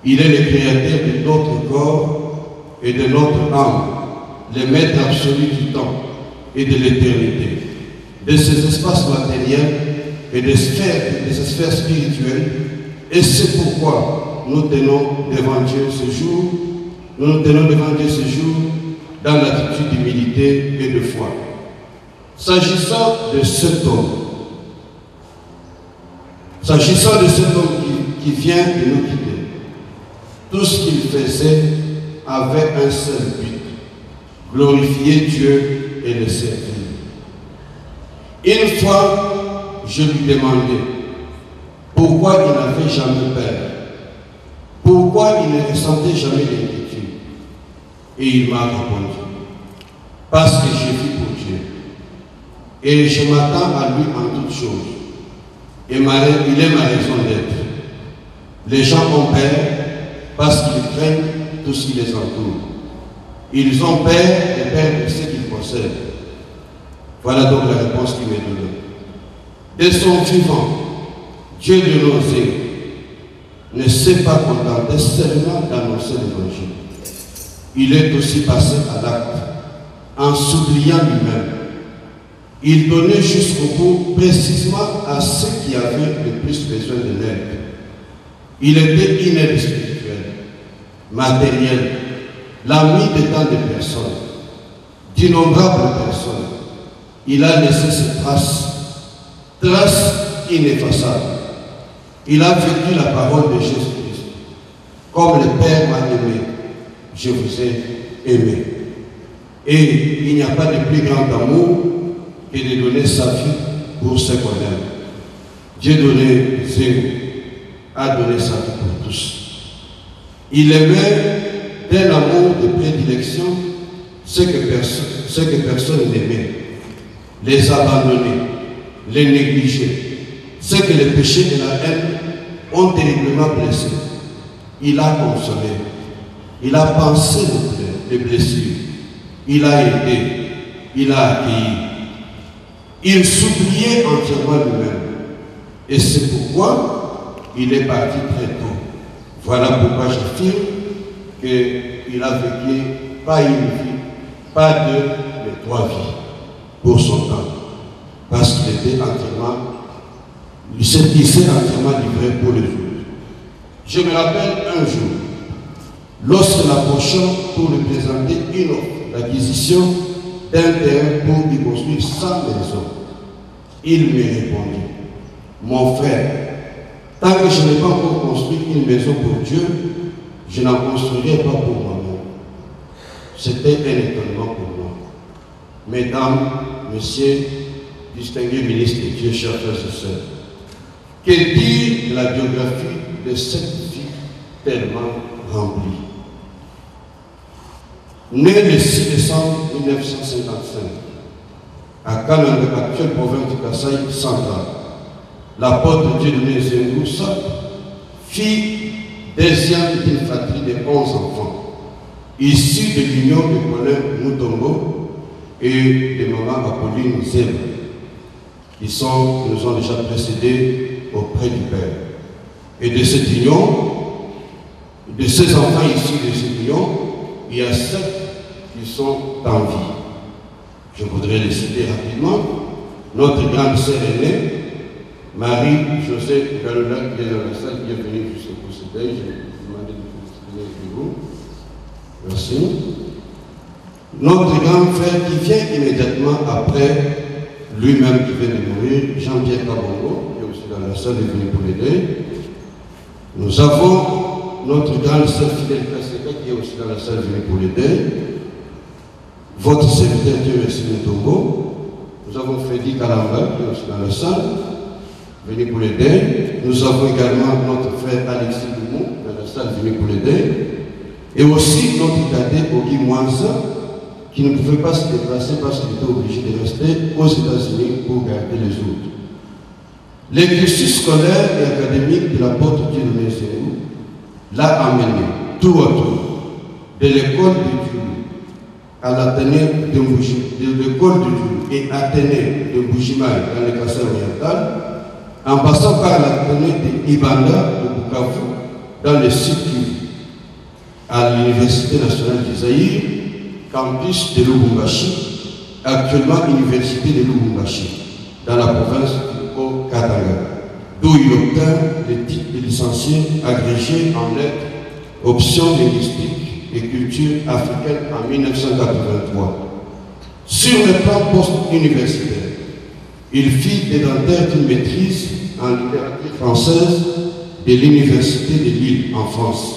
Il est le créateur de notre corps et de notre âme, le maître absolu du temps et de l'éternité, de ces espaces matériels et des sphères spirituelles. Et c'est pourquoi nous tenons devant Dieu ce jour, dans l'attitude d'humilité et de foi. S'agissant de cet homme qui vient de nous quitter. Tout ce qu'il faisait avait un seul but, glorifier Dieu et le servir. Une fois, je lui demandai pourquoi il n'avait jamais peur, pourquoi il ne ressentait jamais d'inquiétude. Et il m'a répondu, parce que je vis pour Dieu. Et je m'attends à lui en toutes choses. Et il est ma raison d'être. Les gens ont peur parce qu'ils craignent tout ce qui les entoure. Ils ont peur de perdre ce qu'ils possèdent. Voilà donc la réponse qui m'est donnée. De son vivant, Dieu de nos égaux ne s'est pas contenté seulement d'annoncer l'évangile. Il est aussi passé à l'acte en s'oubliant lui-même. Il donnait jusqu'au bout précisément à ceux qui avaient le plus besoin de l'aide. Il était une aide spirituelle, matérielle, l'ami de tant de personnes, d'innombrables personnes. Il a laissé ses traces ineffaçables. Il a vécu la parole de Jésus-Christ. Comme le Père m'a aimé, je vous ai aimé. Et il n'y a pas de plus grand amour que de donner sa vie pour ceux qu'on aime. Dieu a donné sa vie pour tous. Il aimait d'un amour de prédilection ce que personne n'aimait. Les abandonner, les négliger, ce que les péchés et la haine ont terriblement blessé. Il a consolé, il a pensé les blessures, il a aidé, il a accueilli. Il s'oubliait entièrement lui-même. Et c'est pourquoi il est parti très tôt. Voilà pourquoi j'affirme qu'il a vécu pas une vie, pas deux, mais 3 vies pour son temps. Parce qu'il était entièrement, il s'est entièrement livré pour les autres. Je me rappelle un jour, lorsque l'approchant pour lui présenter une offre d'acquisition d'un terrain pour y construire sa maison, il me répondit, mon frère, tant que je n'ai pas encore construit une maison pour Dieu, je n'en construirai pas pour moi-même. C'était un étonnement pour moi. Mesdames, messieurs, distingués ministres de Dieu, chers frères et sœurs, que dire de la biographie de cette vie tellement remplie? Né le 6 décembre 1955, à Kananga, actuelle province du Kasaï central, l'apôtre Dieudonné Zengoussa, fille deuxième d'une fratrie de 11 enfants, issus de l'union de Colin Moutombo et de maman Apolline Zeb, qui nous ont déjà précédés auprès du Père. Et de cette union, de ces enfants issus de cette union, il y a 7 qui sont en vie. Je voudrais les citer rapidement. Notre grande sœur aînée, Marie-Josée Galona, qui est dans la salle, qui est venue jusqu'au procédé. Je vais vous demander de vous exprimer avec vous. Merci. Notre grand frère qui vient immédiatement après, lui-même qui vient de mourir, Jean-Pierre Kabongo, qui est aussi dans la salle, est venu pour l'aider. Nous avons notre grande sœur Fidèle Kaseka, qui est aussi dans la salle, venue pour l'aider. Votre serviteur Dieu merci Togo. Nous avons Frédéric Kalamba, qui est aussi dans la salle, venu pour l'aider. Nous avons également notre frère Alexis Dumont, dans la salle, venu pour l'aider. Et aussi notre cadet Ogi Mwanza, qui ne pouvait pas se déplacer parce qu'il était obligé de rester aux États-Unis pour garder les autres. Les cursus scolaires et académiques de l'apôtre Dieudonné Zengou l'a amené tout autour de l'école de Dieu à l'Athénée de Mbouji, de l'école de Dieu et Athénée de Mboujimaï dans le Kasaï oriental, en passant par l'Athénée de Ibanda de Bukavu dans le sud Kivu, à l'Université nationale du Zaïre, campus de Lubumbashi, actuellement Université de Lubumbashi, dans la province du Haut-Katanga, d'où il obtint le titre de licencié agrégé en lettres, option linguistique et culture africaine en 1983. Sur le plan post-universitaire, il fit des dentaires d'une maîtrise en littérature française de l'Université de Lille en France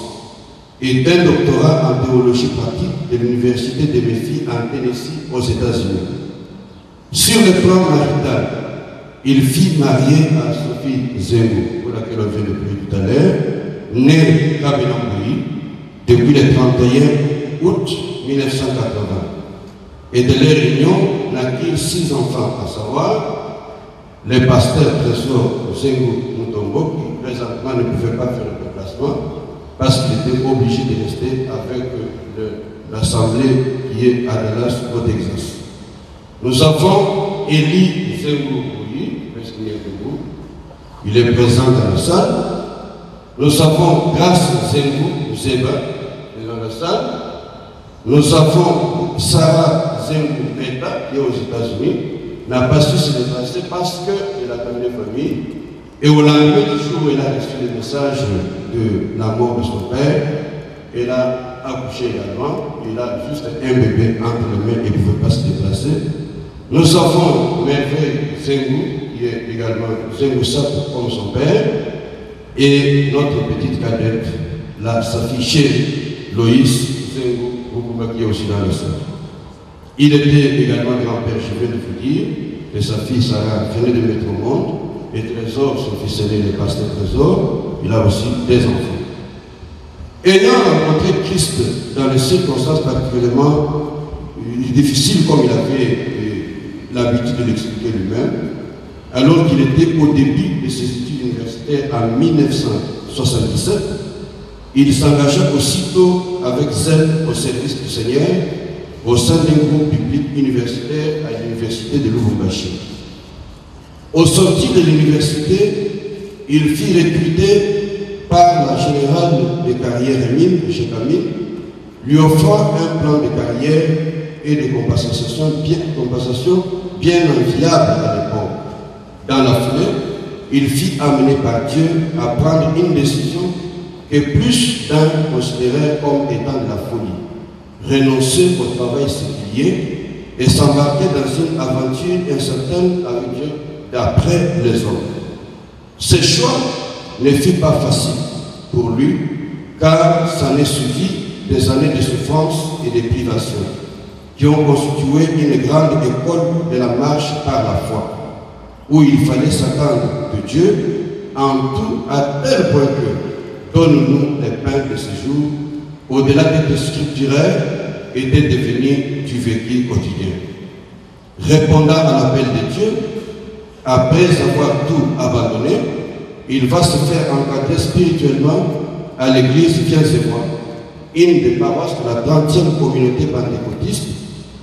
et d'un doctorat en théologie pratique de l'Université de Memphis en Tennessee aux États-Unis. Sur le plan marital, il fit marier à Sophie Zengo, pour laquelle on vient de parler tout à l'heure, née Kabinamboui, depuis le 31 août 1980. Et de leur union naquirent 6 enfants, à savoir le pasteur Trésor Zengo Mutombo, qui présentement ne pouvait pas faire le déplacement parce qu'il était obligé de rester avec l'assemblée qui est à Dallas, au Texas. Nous avons Élie Zengo Bouyi, il est présent dans la salle. Nous avons Grâce Zengo Zeba, qui est dans la salle. Nous avons Sarah Zengo Beta, qui est aux États-Unis, n'a pas su se déplacer parce qu'elle a terminé famille. Et au lendemain du jour où elle a reçu le message de la mort de son père, elle a accouché également. Elle a juste un bébé entre les mains et ne pouvait pas se déplacer. Nous avons Merveille Zengo, qui est également Zengo Sap comme son père, et notre petite cadette, sa fille chérie, Loïs Zengo, qui est aussi dans le sol. Il était également grand-père, je viens de vous dire, et sa fille Sarah venait de mettre au monde, et Trésor, son fils aîné, le pasteur Trésor, il a aussi des enfants. Ayant rencontré Christ dans des circonstances particulièrement difficiles, comme il avait l'habitude de l'expliquer lui-même, alors qu'il était au début de ses études universitaires en 1977, il s'engagea aussitôt avec zèle au service du Seigneur au sein d'un groupe public universitaire à l'université de Lubumbashi. Au sortir de l'université, il fut recruté par la générale de carrière mine, chez Camille, lui offrant un plan de carrière et de compensation bien enviable à l'époque. Dans la foulée, il fut amené par Dieu à prendre une décision que plus d'un considérait comme étant de la folie. Renoncer au travail séculier et s'embarquer dans une aventure incertaine avec Dieu d'après les hommes. Ce choix ne fut pas facile pour lui, car ça n'est suivi des années de souffrance et de privations qui ont constitué une grande école de la marche par la foi, où il fallait s'attendre de Dieu en tout à tel point que donne-nous les pains de ce jour, au-delà d'être scripturaire et de devenir du vécu quotidien. Répondant à l'appel de Dieu, après avoir tout abandonné, il va se faire encadrer spirituellement à l'église Viens-et-Moi, une des paroisses de la 30e communauté pentecôtiste,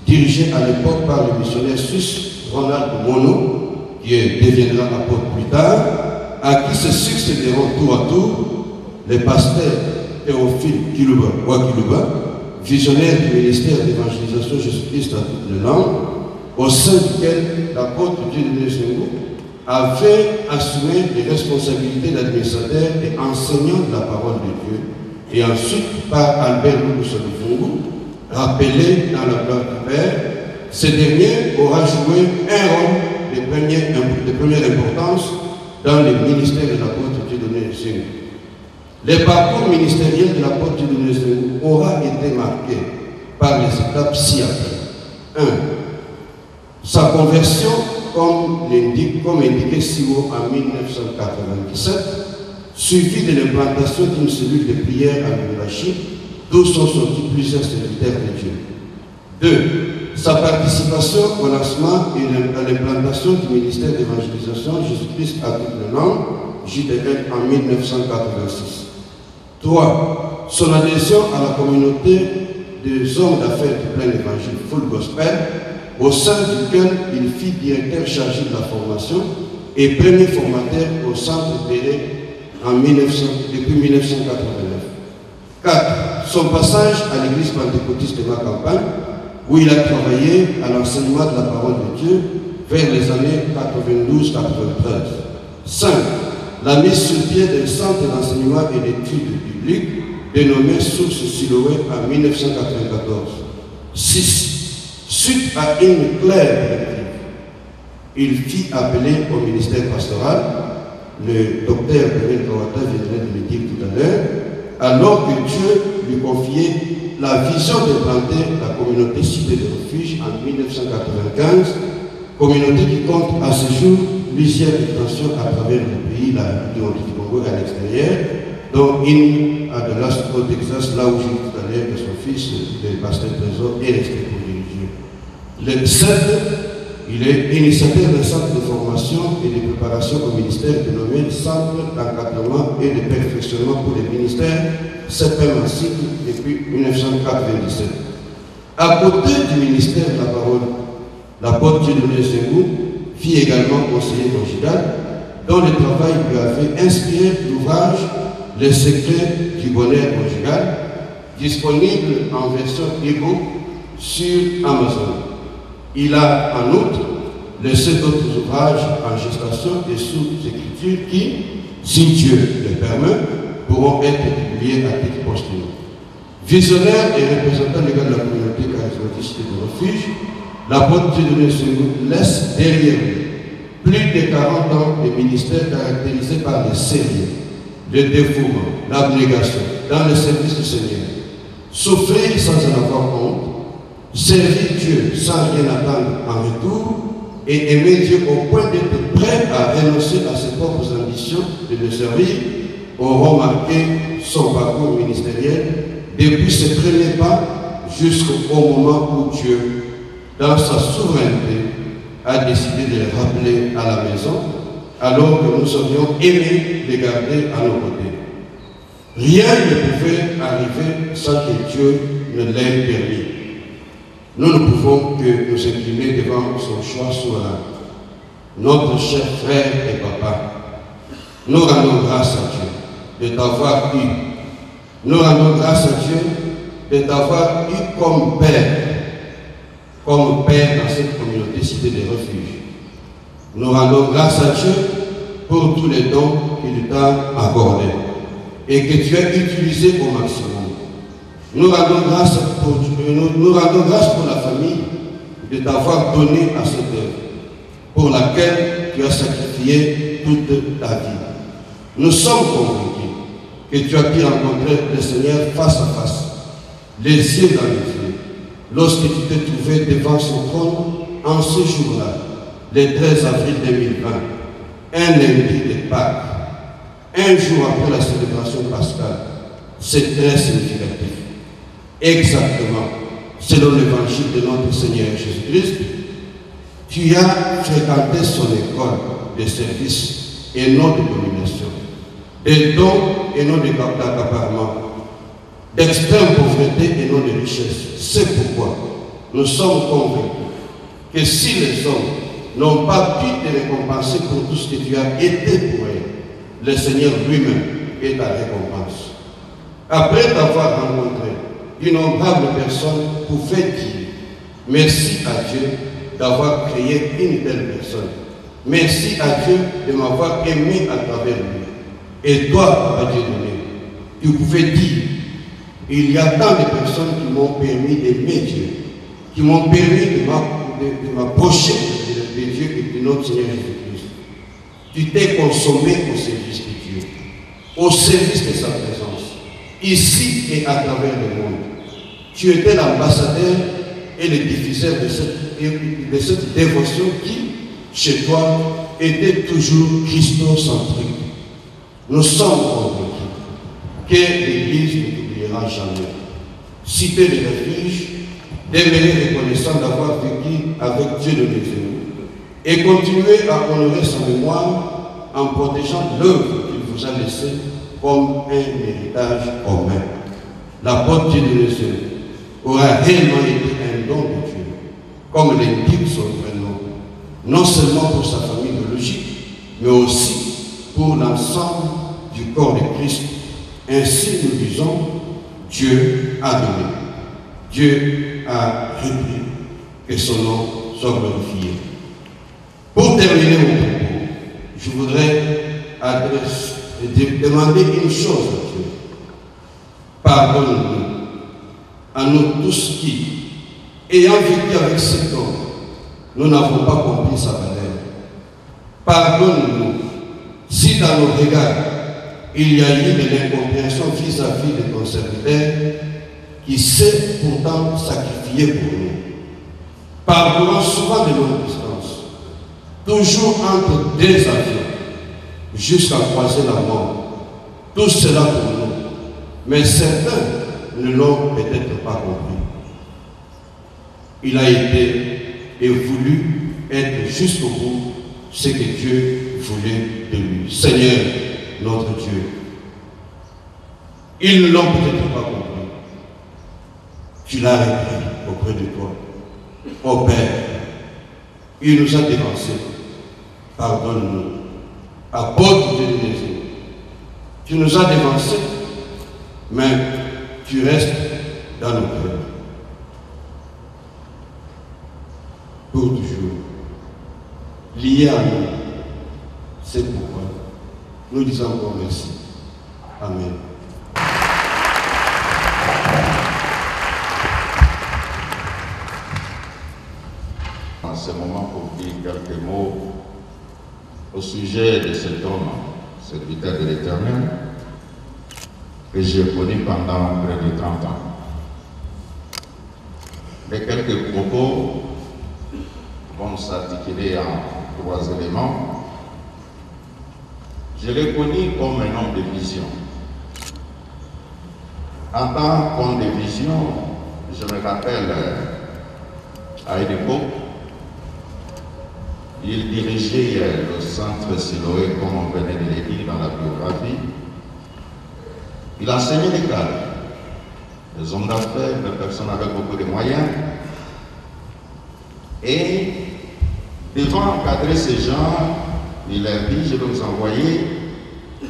dirigée à l'époque par le missionnaire suisse Ronald Mono, qui deviendra apôtre plus tard, à qui se succéderont tour à tour les pasteurs Théophile Kiluba, visionnaire du ministère d'évangélisation Jésus-Christ à toutes les langues, au sein duquel l'apôtre Dieudonné Zengo avait assumé les responsabilités d'administrateur et enseignant de la parole de Dieu, et ensuite par Albert Lukusovifungu, rappelé dans la gloire du Père. Ce dernier aura joué un rôle de première importance dans le ministère de l'apôtre Dieudonné Zengo. Le parcours ministériel de l'apôtre Dieudonné Zengo aura été marqué par les étapes ci-après. 1. Sa conversion, comme indiqué si haut en 1997, suivi de l'implantation d'une cellule de prière à Lubumbashi, d'où sont sortis plusieurs serviteurs de Dieu. 2. Sa participation au lancement et à l'implantation du ministère d'évangélisation Jésus-Christ à toutes les langues, JDL, en 1986. 3. Son adhésion à la communauté des hommes d'affaires du plein évangile Full Gospel, au sein duquel il fut directeur chargé de la formation et premier formateur au centre Bélé depuis 1989. 4. Son passage à l'église pentecôtiste de ma campagne, où il a travaillé à l'enseignement de la parole de Dieu vers les années 92-93. 5. La mise sur pied d'un centre d'enseignement et d'études bibliques dénommé Source Siloé en 1994. 6. Suite à une claire directive, il fit appeler au ministère pastoral le docteur Daniel Kawata viendrait de le dire tout à l'heure, alors que Dieu lui confiait la vision d'implanter la communauté cité de refuge en 1995, communauté qui compte à ce jour plusieurs extensions à travers le pays, la République du Congo et à l'extérieur, dont une à Dallas au Texas, là où j'ai dit tout à l'heure que son fils, le pasteur Trésor, est resté pour religieux. Le 7, il est initiateur d'un centre de formation et de préparation au ministère dénommé Centre d'encadrement et de perfectionnement pour les ministères, CPM en cycle depuis 1997. À côté du ministère de la parole, l'apôtre Dieudonné Sengou fit également conseiller conjugal, dont le travail lui avait inspiré l'ouvrage Les secrets du bonheur conjugal, disponible en version e-book sur Amazon. Il a en outre laissé d'autres ouvrages en gestation et sous écriture qui, si Dieu le permet, pourront être publiés à titre posthume. Visionnaire et représentant légal de la communauté charismatique de refuge, l'apôtre Dieudonné Sengou laisse derrière lui plus de 40 ans de ministère caractérisé par le sérieux, le dévouement, l'abnégation dans le service du Seigneur, souffrir sans en avoir honte, servir Dieu sans rien attendre en retour et aimer Dieu au point d'être prêt à renoncer à ses propres ambitions de le servir, auront marqué son parcours ministériel depuis ses premiers pas jusqu'au moment où Dieu, dans sa souveraineté, a décidé de les rappeler à la maison alors que nous aurions aimé les garder à nos côtés. Rien ne pouvait arriver sans que Dieu ne l'ait permis. Nous ne pouvons que nous incliner devant son choix souverain. Notre cher frère et papa, nous rendons grâce à Dieu de t'avoir eu. Nous rendons grâce à Dieu de t'avoir eu comme père dans cette communauté cité des refuges. Nous rendons grâce à Dieu pour tous les dons qu'il t'a accordés et que tu as utilisés au maximum. Nous rendons grâce pour la famille de t'avoir donné à cette œuvre pour laquelle tu as sacrifié toute ta vie. Nous sommes convaincus que tu as pu rencontrer le Seigneur face à face, les yeux dans les yeux, lorsque tu t'es trouvé devant son trône en ce jour-là, le 13 avril 2020, un lundi de Pâques, un jour après la célébration pascale. C'est très significatif. Exactement, selon l'évangile de notre Seigneur Jésus-Christ, tu as fréquenté son école de service et non de domination, des dons et non d'accaparement, d'extrême pauvreté et non de richesse. C'est pourquoi nous sommes convaincus que si les hommes n'ont pas pu te récompenser pour tout ce que tu as été pour eux, le Seigneur lui-même est ta récompense. Après t'avoir rencontré, d'innombrables personnes pouvaient dire merci à Dieu d'avoir créé une telle personne. Merci à Dieu de m'avoir aimé à travers lui. Et toi, à Dieu donné, tu pouvais dire il y a tant de personnes qui m'ont permis d'aimer Dieu, qui m'ont permis de m'approcher de Dieu et de notre Seigneur Jésus-Christ. Tu t'es consommé au service de Dieu, au service de sa présence, ici et à travers le monde. Tu étais l'ambassadeur et le diffuseur de cette dévotion qui, chez toi, était toujours christocentrique. Nous sommes convaincus que l'Église ne t'oubliera jamais. Cité de refuge, demeurer reconnaissant d'avoir vécu avec Dieu de Dieu et continuer à honorer sa mémoire en protégeant l'œuvre qu'il vous a laissée comme un héritage commun. L'apôtre Dieu de Dieu aura réellement été un don de Dieu, comme l'indique son vrai nom, non seulement pour sa famille biologique, mais aussi pour l'ensemble du corps de Christ. Ainsi nous disons, Dieu a donné, Dieu a repris, que son nom soit glorifié. Pour terminer mon propos, je voudrais demander une chose à Dieu. Pardonne-nous, à nous tous qui, ayant vécu avec cet homme, nous n'avons pas compris sa valeur. Pardonne-nous Si dans nos regards, il y a eu de l'incompréhension vis-à-vis de ton serviteur, qui s'est pourtant sacrifié pour nous, parcourant souvent de longues distances, toujours entre deux avions, jusqu'à croiser la mort. Tout cela pour nous. Mais certains ne l'ont peut-être pas compris. Il a été et voulu être jusqu'au bout ce que Dieu voulait de lui. Seigneur, notre Dieu, ils ne l'ont peut-être pas compris. Tu l'as repris auprès de toi. Ô Père, il nous a dévancés. Pardonne-nous. Apôtre de Jésus. Tu nous as dévancés, mais tu restes dans nos cœurs. Pour toujours. Lié à nous. C'est pourquoi nous disons encore merci. Amen. En ce moment, pour dire quelques mots au sujet de cet homme, serviteur de l'Éternel, que j'ai connu pendant près de 30 ans. Les quelques propos vont s'articuler en 3 éléments. Je l'ai connu comme un homme de vision. En tant qu'homme de vision, je me rappelle à une époque, il dirigeait le centre Siloé, comme on venait de le dire dans la biographie. Il enseignait les cadres, les hommes d'affaires, les personnes avec beaucoup de moyens. Et devant encadrer ces gens, il leur dit, je vais vous envoyer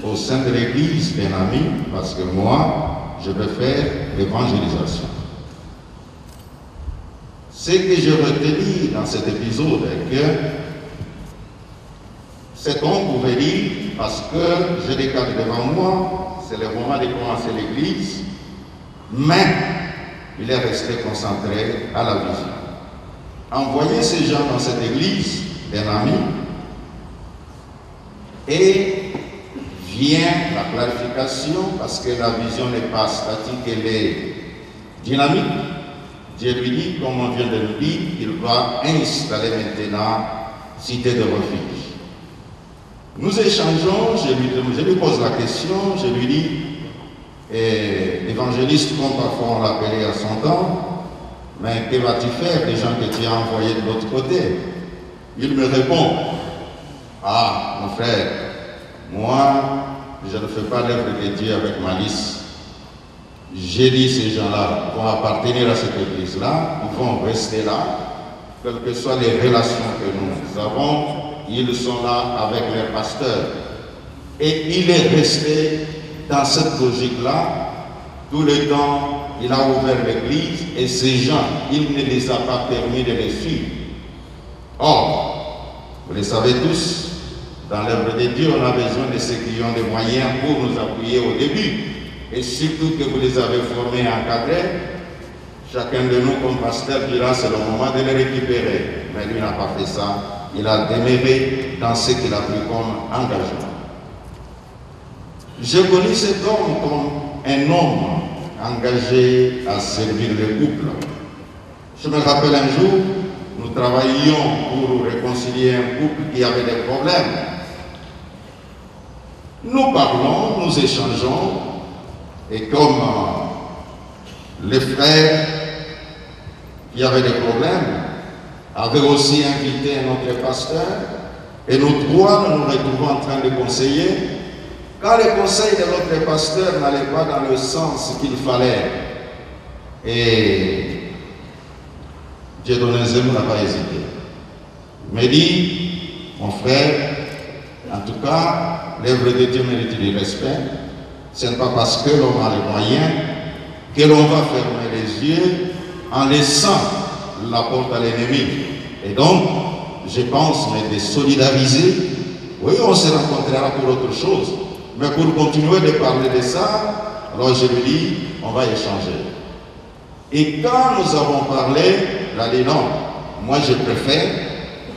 au sein de l'église d'un ami, parce que moi, je vais faire l'évangélisation. Ce que je retenu dans cet épisode est que cet homme pouvait dire, parce que j'ai des cadres devant moi, c'est le moment de commencer l'église, mais il est resté concentré à la vision. Envoyer ces gens dans cette église d'un ami, et vient la clarification, parce que la vision n'est pas statique, elle est dynamique. Dieu lui dit, comme on vient de le dire, qu'il va installer maintenant cité de refuge. Nous échangeons, je lui pose la question, je lui dis, évangéliste, comme parfois on l'appelait à son temps, mais que vas-tu faire des gens que tu as envoyés de l'autre côté? Il me répond, ah, mon frère, moi, je ne fais pas l'œuvre de Dieu avec malice. J'ai dit ces gens-là vont appartenir à cette église-là, ils vont rester là, quelles que soient les relations que nous avons, ils sont là avec leurs pasteurs. Et il est resté dans cette logique-là, tout le temps, il a ouvert l'église et ces gens, il ne les a pas permis de les suivre. Or, vous le savez tous, dans l'œuvre de Dieu, on a besoin de ceux qui ont des moyens pour nous appuyer au début. Et surtout que vous les avez formés et encadrés, chacun de nous comme pasteur dira c'est le moment de les récupérer. Mais lui n'a pas fait ça. Il a demeuré dans ce qu'il a pris comme engagement. J'ai connu cet homme comme un homme engagé à servir le couple. Je me rappelle un jour, nous travaillions pour réconcilier un couple qui avait des problèmes. Nous parlons, nous échangeons, et comme les frères qui avaient des problèmes avaient aussi invité notre pasteur, et nous trois nous retrouvons en train de conseiller, quand les conseils de notre pasteur n'allaient pas dans le sens qu'il fallait, et Dieu Donezem n'a pas hésité. Il m'a dit, mon frère, en tout cas, l'œuvre de Dieu mérite du respect. Ce n'est pas parce que l'on a les moyens que l'on va fermer les yeux en laissant la porte à l'ennemi. Et donc, je pense, mais de solidariser, oui, on se rencontrera pour autre chose, mais pour continuer de parler de ça, alors je lui dis, on va échanger. Et quand nous avons parlé, il a dit non, moi je préfère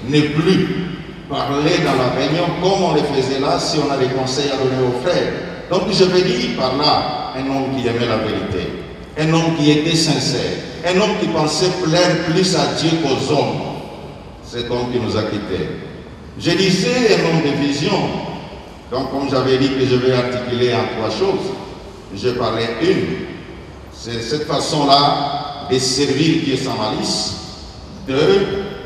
ne plus parler dans la réunion comme on le faisait là si on a des conseils à donner aux frères. Donc je veux dire par là, un homme qui aimait la vérité, un homme qui était sincère, un homme qui pensait plaire plus à Dieu qu'aux hommes. Cet homme qui nous a quittés. Je disais un homme de vision. Donc comme j'avais dit que je vais articuler en 3 choses, je parlais une. C'est cette façon-là de servir Dieu sans malice. 2.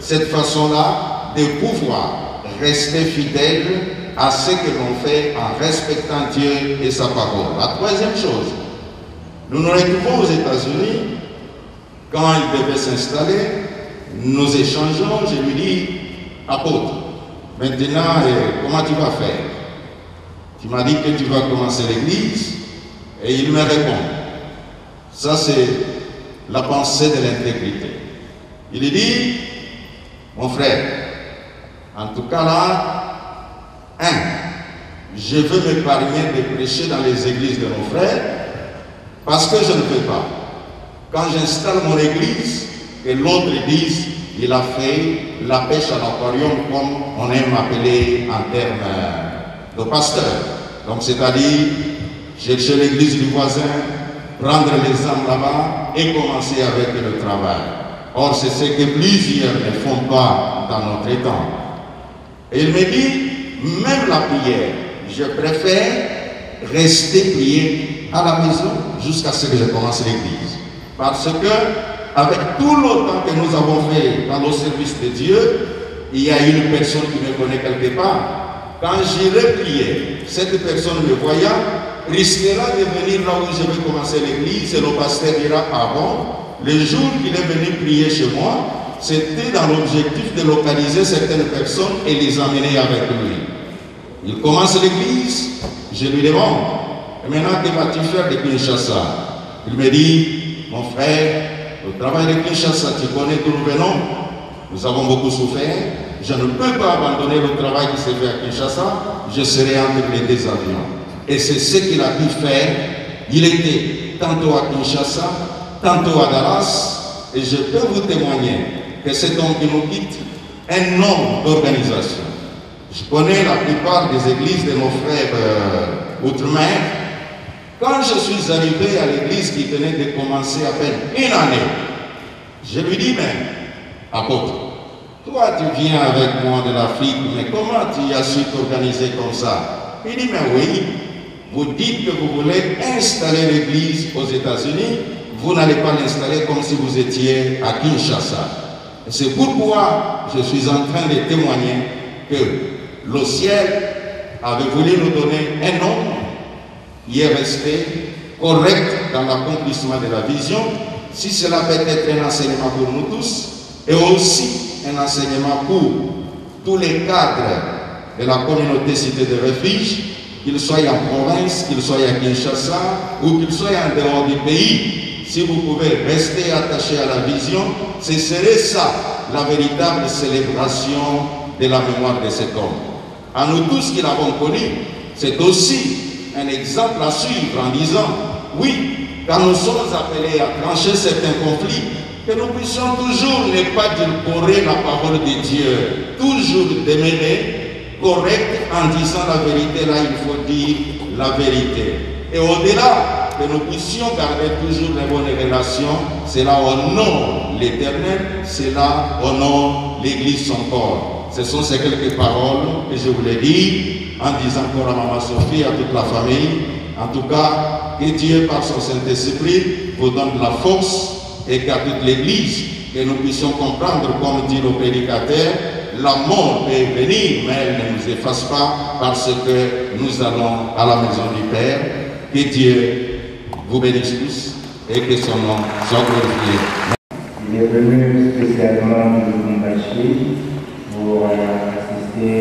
Cette façon-là de pouvoir rester fidèle à ce que l'on fait en respectant Dieu et sa parole. La 3e chose, nous nous retrouvons aux États-Unis. Quand il devait s'installer, nous échangeons, je lui dis, apôtre, maintenant, comment tu vas faire? Tu m'as dit que tu vas commencer l'église, et il me répond, ça c'est la pensée de l'intégrité. Il dit, mon frère, en tout cas là, je veux m'épargner de prêcher dans les églises de nos frères, parce que je ne peux pas. Quand j'installe mon église, et l'autre dise, il a fait la pêche à l'aquarium comme on aime appeler en termes de pasteur. Donc c'est-à-dire, chercher l'église du voisin, prendre les âmes là-bas et commencer avec le travail. Or c'est ce que plusieurs ne font pas dans notre temps. Et il me dit, même la prière, je préfère rester prier à la maison jusqu'à ce que je commence l'église. Parce que, avec tout le temps que nous avons fait dans nos services de Dieu, il y a une personne qui me connaît quelque part. Quand j'irai prier, cette personne me voyant risquera de venir là où je vais commencer l'église et le pasteur dira, ah bon, le jour qu'il est venu prier chez moi, c'était dans l'objectif de localiser certaines personnes et les emmener avec lui. Il commence l'église, je lui demande, et maintenant que vas-tu faire de Kinshasa? Il me dit, mon frère, le travail de Kinshasa, tu connais d'où nous venons. Nous avons beaucoup souffert. Je ne peux pas abandonner le travail qui s'est fait à Kinshasa. Je serai entre les 2 avions. Et c'est ce qu'il a pu faire. Il était tantôt à Kinshasa, tantôt à Dallas. Et je peux vous témoigner que cet homme qui nous quitte, un homme d'organisation. Je connais la plupart des églises de nos frères outre-mer. Quand je suis arrivé à l'église qui venait de commencer à peine 1 année, je lui dis, mais, apôtre, toi tu viens avec moi de l'Afrique, mais comment tu as su t'organiser comme ça? Il dit, mais oui, vous dites que vous voulez installer l'église aux États-Unis, vous n'allez pas l'installer comme si vous étiez à Kinshasa. C'est pourquoi je suis en train de témoigner que le ciel avait voulu nous donner un homme qui est resté correct dans l'accomplissement de la vision, si cela peut être un enseignement pour nous tous, et aussi un enseignement pour tous les cadres de la communauté cité de refuge, qu'ils soient en province, qu'ils soient à Kinshasa, ou qu'ils soient en dehors du pays. Si vous pouvez rester attaché à la vision, ce serait ça, la véritable célébration de la mémoire de cet homme. À nous tous qui l'avons connu, c'est aussi un exemple à suivre en disant, oui, quand nous sommes appelés à trancher certains conflits, que nous puissions toujours ne pas édulcorer la parole de Dieu, toujours demeurer correct en disant la vérité, là il faut dire la vérité. Et au-delà, que nous puissions garder toujours les bonnes relations, cela honore l'Éternel, cela honore l'Église son corps. Ce sont ces quelques paroles que je voulais dire en disant encore à Maman Sophie, à toute la famille, en tout cas, que Dieu par son Saint-Esprit vous donne la force et qu'à toute l'Église, que nous puissions comprendre, comme dit le prédicateur, la mort peut venir, mais elle ne nous efface pas parce que nous allons à la maison du Père. Que Dieu vous bénisse tous et que son nom soit glorifié. Il est venu spécialement de Lubumbashi pour participer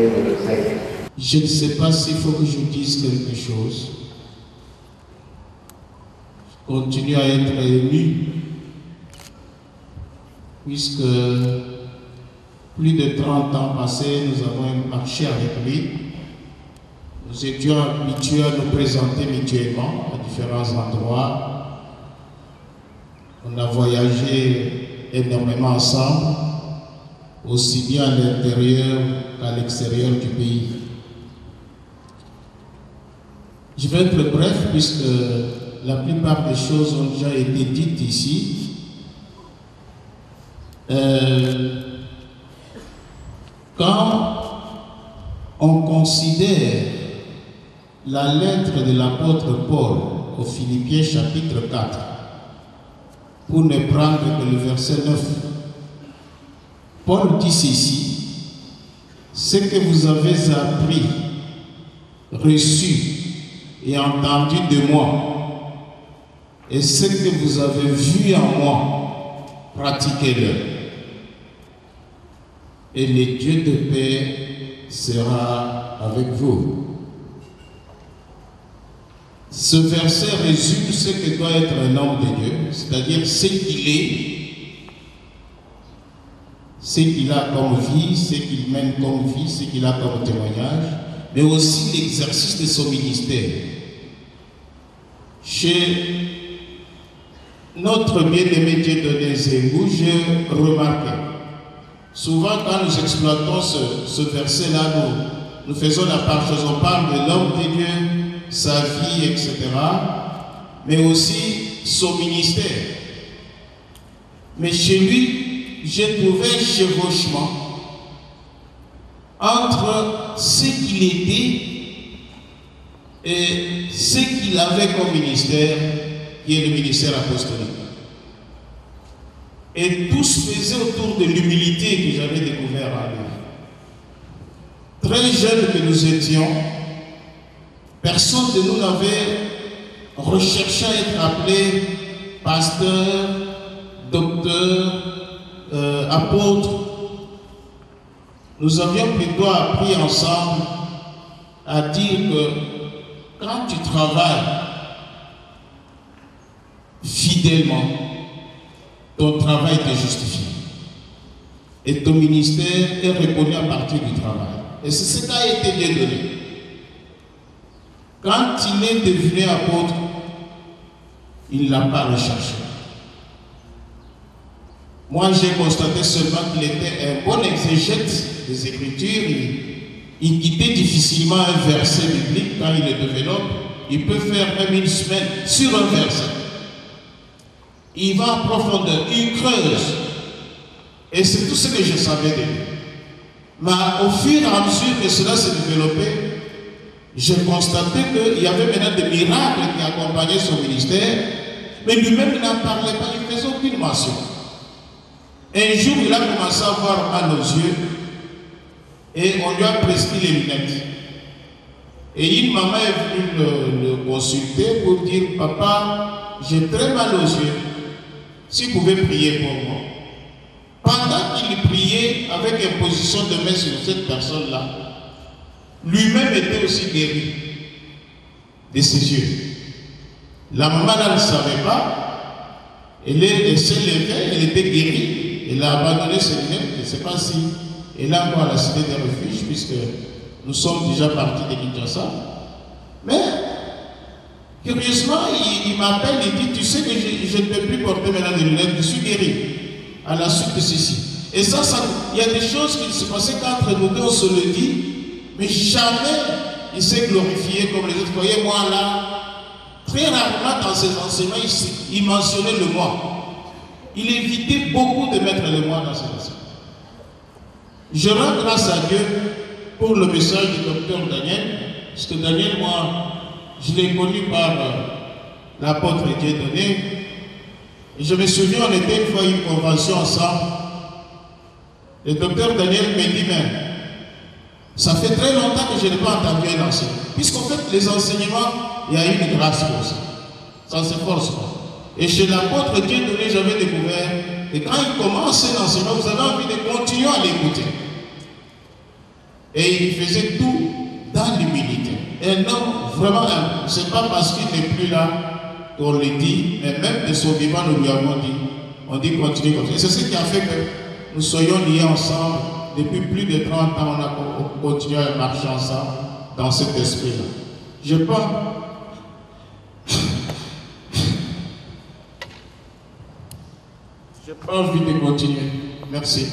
au obsèque. Je ne sais pas s'il faut que je dise quelque chose. Je continue à être ému, puisque plus de 30 ans passés, nous avons marché avec lui. Nous étions habitués à nous présenter mutuellement à différents endroits. On a voyagé énormément ensemble. aussi bien à l'intérieur qu'à l'extérieur du pays. Je vais être bref puisque la plupart des choses ont déjà été dites ici. Quand on considère la lettre de l'apôtre Paul aux Philippiens chapitre 4, pour ne prendre que le verset 9, Paul dit ceci: ce que vous avez appris, reçu et entendu de moi, et ce que vous avez vu en moi, pratiquez-le. Et le Dieu de paix sera avec vous. Ce verset résume ce que doit être un homme de Dieu, c'est-à-dire ce qu'il est, ce qu'il a comme vie, ce qu'il mène comme vie, ce qu'il a comme témoignage, mais aussi l'exercice de son ministère. Chez notre bien-aimé Dieudonné Zengou, j'ai remarqué, souvent quand nous exploitons ce verset-là, nous faisons la part chose, on parle de l'homme de Dieu, sa vie, etc., mais aussi son ministère. Mais chez lui, j'ai trouvé un chevauchement entre ce qu'il était et ce qu'il avait comme ministère, qui est le ministère apostolique. Et tout se faisait autour de l'humilité que j'avais découvert en lui. Très jeunes que nous étions, personne de nous n'avait recherché à être appelé pasteur, docteur, apôtre. Nous avions plutôt appris ensemble à dire que quand tu travailles fidèlement, ton travail te justifie. Et ton ministère est reconnu à partir du travail. Et c'est ce qui a été bien donné. Quand il est devenu apôtre, il ne l'a pas recherché. Moi, j'ai constaté seulement qu'il était un bon exégète des Écritures. Il quittait difficilement un verset biblique quand il le développe. Il peut faire même une semaine sur un verset. Il va en profondeur, il creuse. Et c'est tout ce que je savais de lui. Mais au fur et à mesure que cela s'est développé, j'ai constaté qu'il y avait maintenant des miracles qui accompagnaient son ministère, mais lui-même n'en parlait pas, il ne faisait aucune mention. Un jour, il a commencé à avoir mal aux yeux et on lui a prescrit les lunettes. Et une maman est venue le consulter pour dire: papa, j'ai très mal aux yeux, si vous pouvez prier pour moi. Pendant qu'il priait avec imposition de main sur cette personne-là, lui-même était aussi guéri de ses yeux. La maman là ne savait pas, elle s'est levée, elle était guérie, elle a abandonné ses lunettes, je ne sais pas si elle a encore à la cité des refuges, puisque nous sommes déjà partis de Kinshasa. Mais, curieusement, il m'appelle, il dit: tu sais que je ne peux plus porter maintenant des lunettes, je suis guéri à la suite de ceci. Et ça, il y a des choses qui se passaient qu'entre nous deux, on se le dit, mais jamais il s'est glorifié comme les autres. Voyez-moi là, très rarement dans ses enseignements, il mentionnait le moi. Il évitait beaucoup de mettre le moi dans ses enseignements. Je rends grâce à Dieu pour le message du docteur Daniel, parce que Daniel, moi, je l'ai connu par l'apôtre Dieudonné. Et je me souviens, on était une fois à une convention ensemble. Le docteur Daniel me dit: mais ça fait très longtemps que je n'ai pas entendu un enseignement. Puisqu'en fait, les enseignements, il y a une grâce pour ça. Ça ne se force pas. Et chez l'apôtre Dieudonné, j'avais découvert, et quand il commence un enseignement, vous avez envie de continuer à l'écouter. Et il faisait tout dans l'humilité. Un homme vraiment humble. Ce n'est pas parce qu'il n'est plus là qu'on le dit, mais même de son vivant, nous lui avons dit. On dit continue comme ça. Et c'est ce qui a fait que nous soyons liés ensemble. Depuis plus de 30 ans, on a continué à marcher ensemble dans cet esprit-là. Je pense. Je n'ai pas envie de continuer. Merci.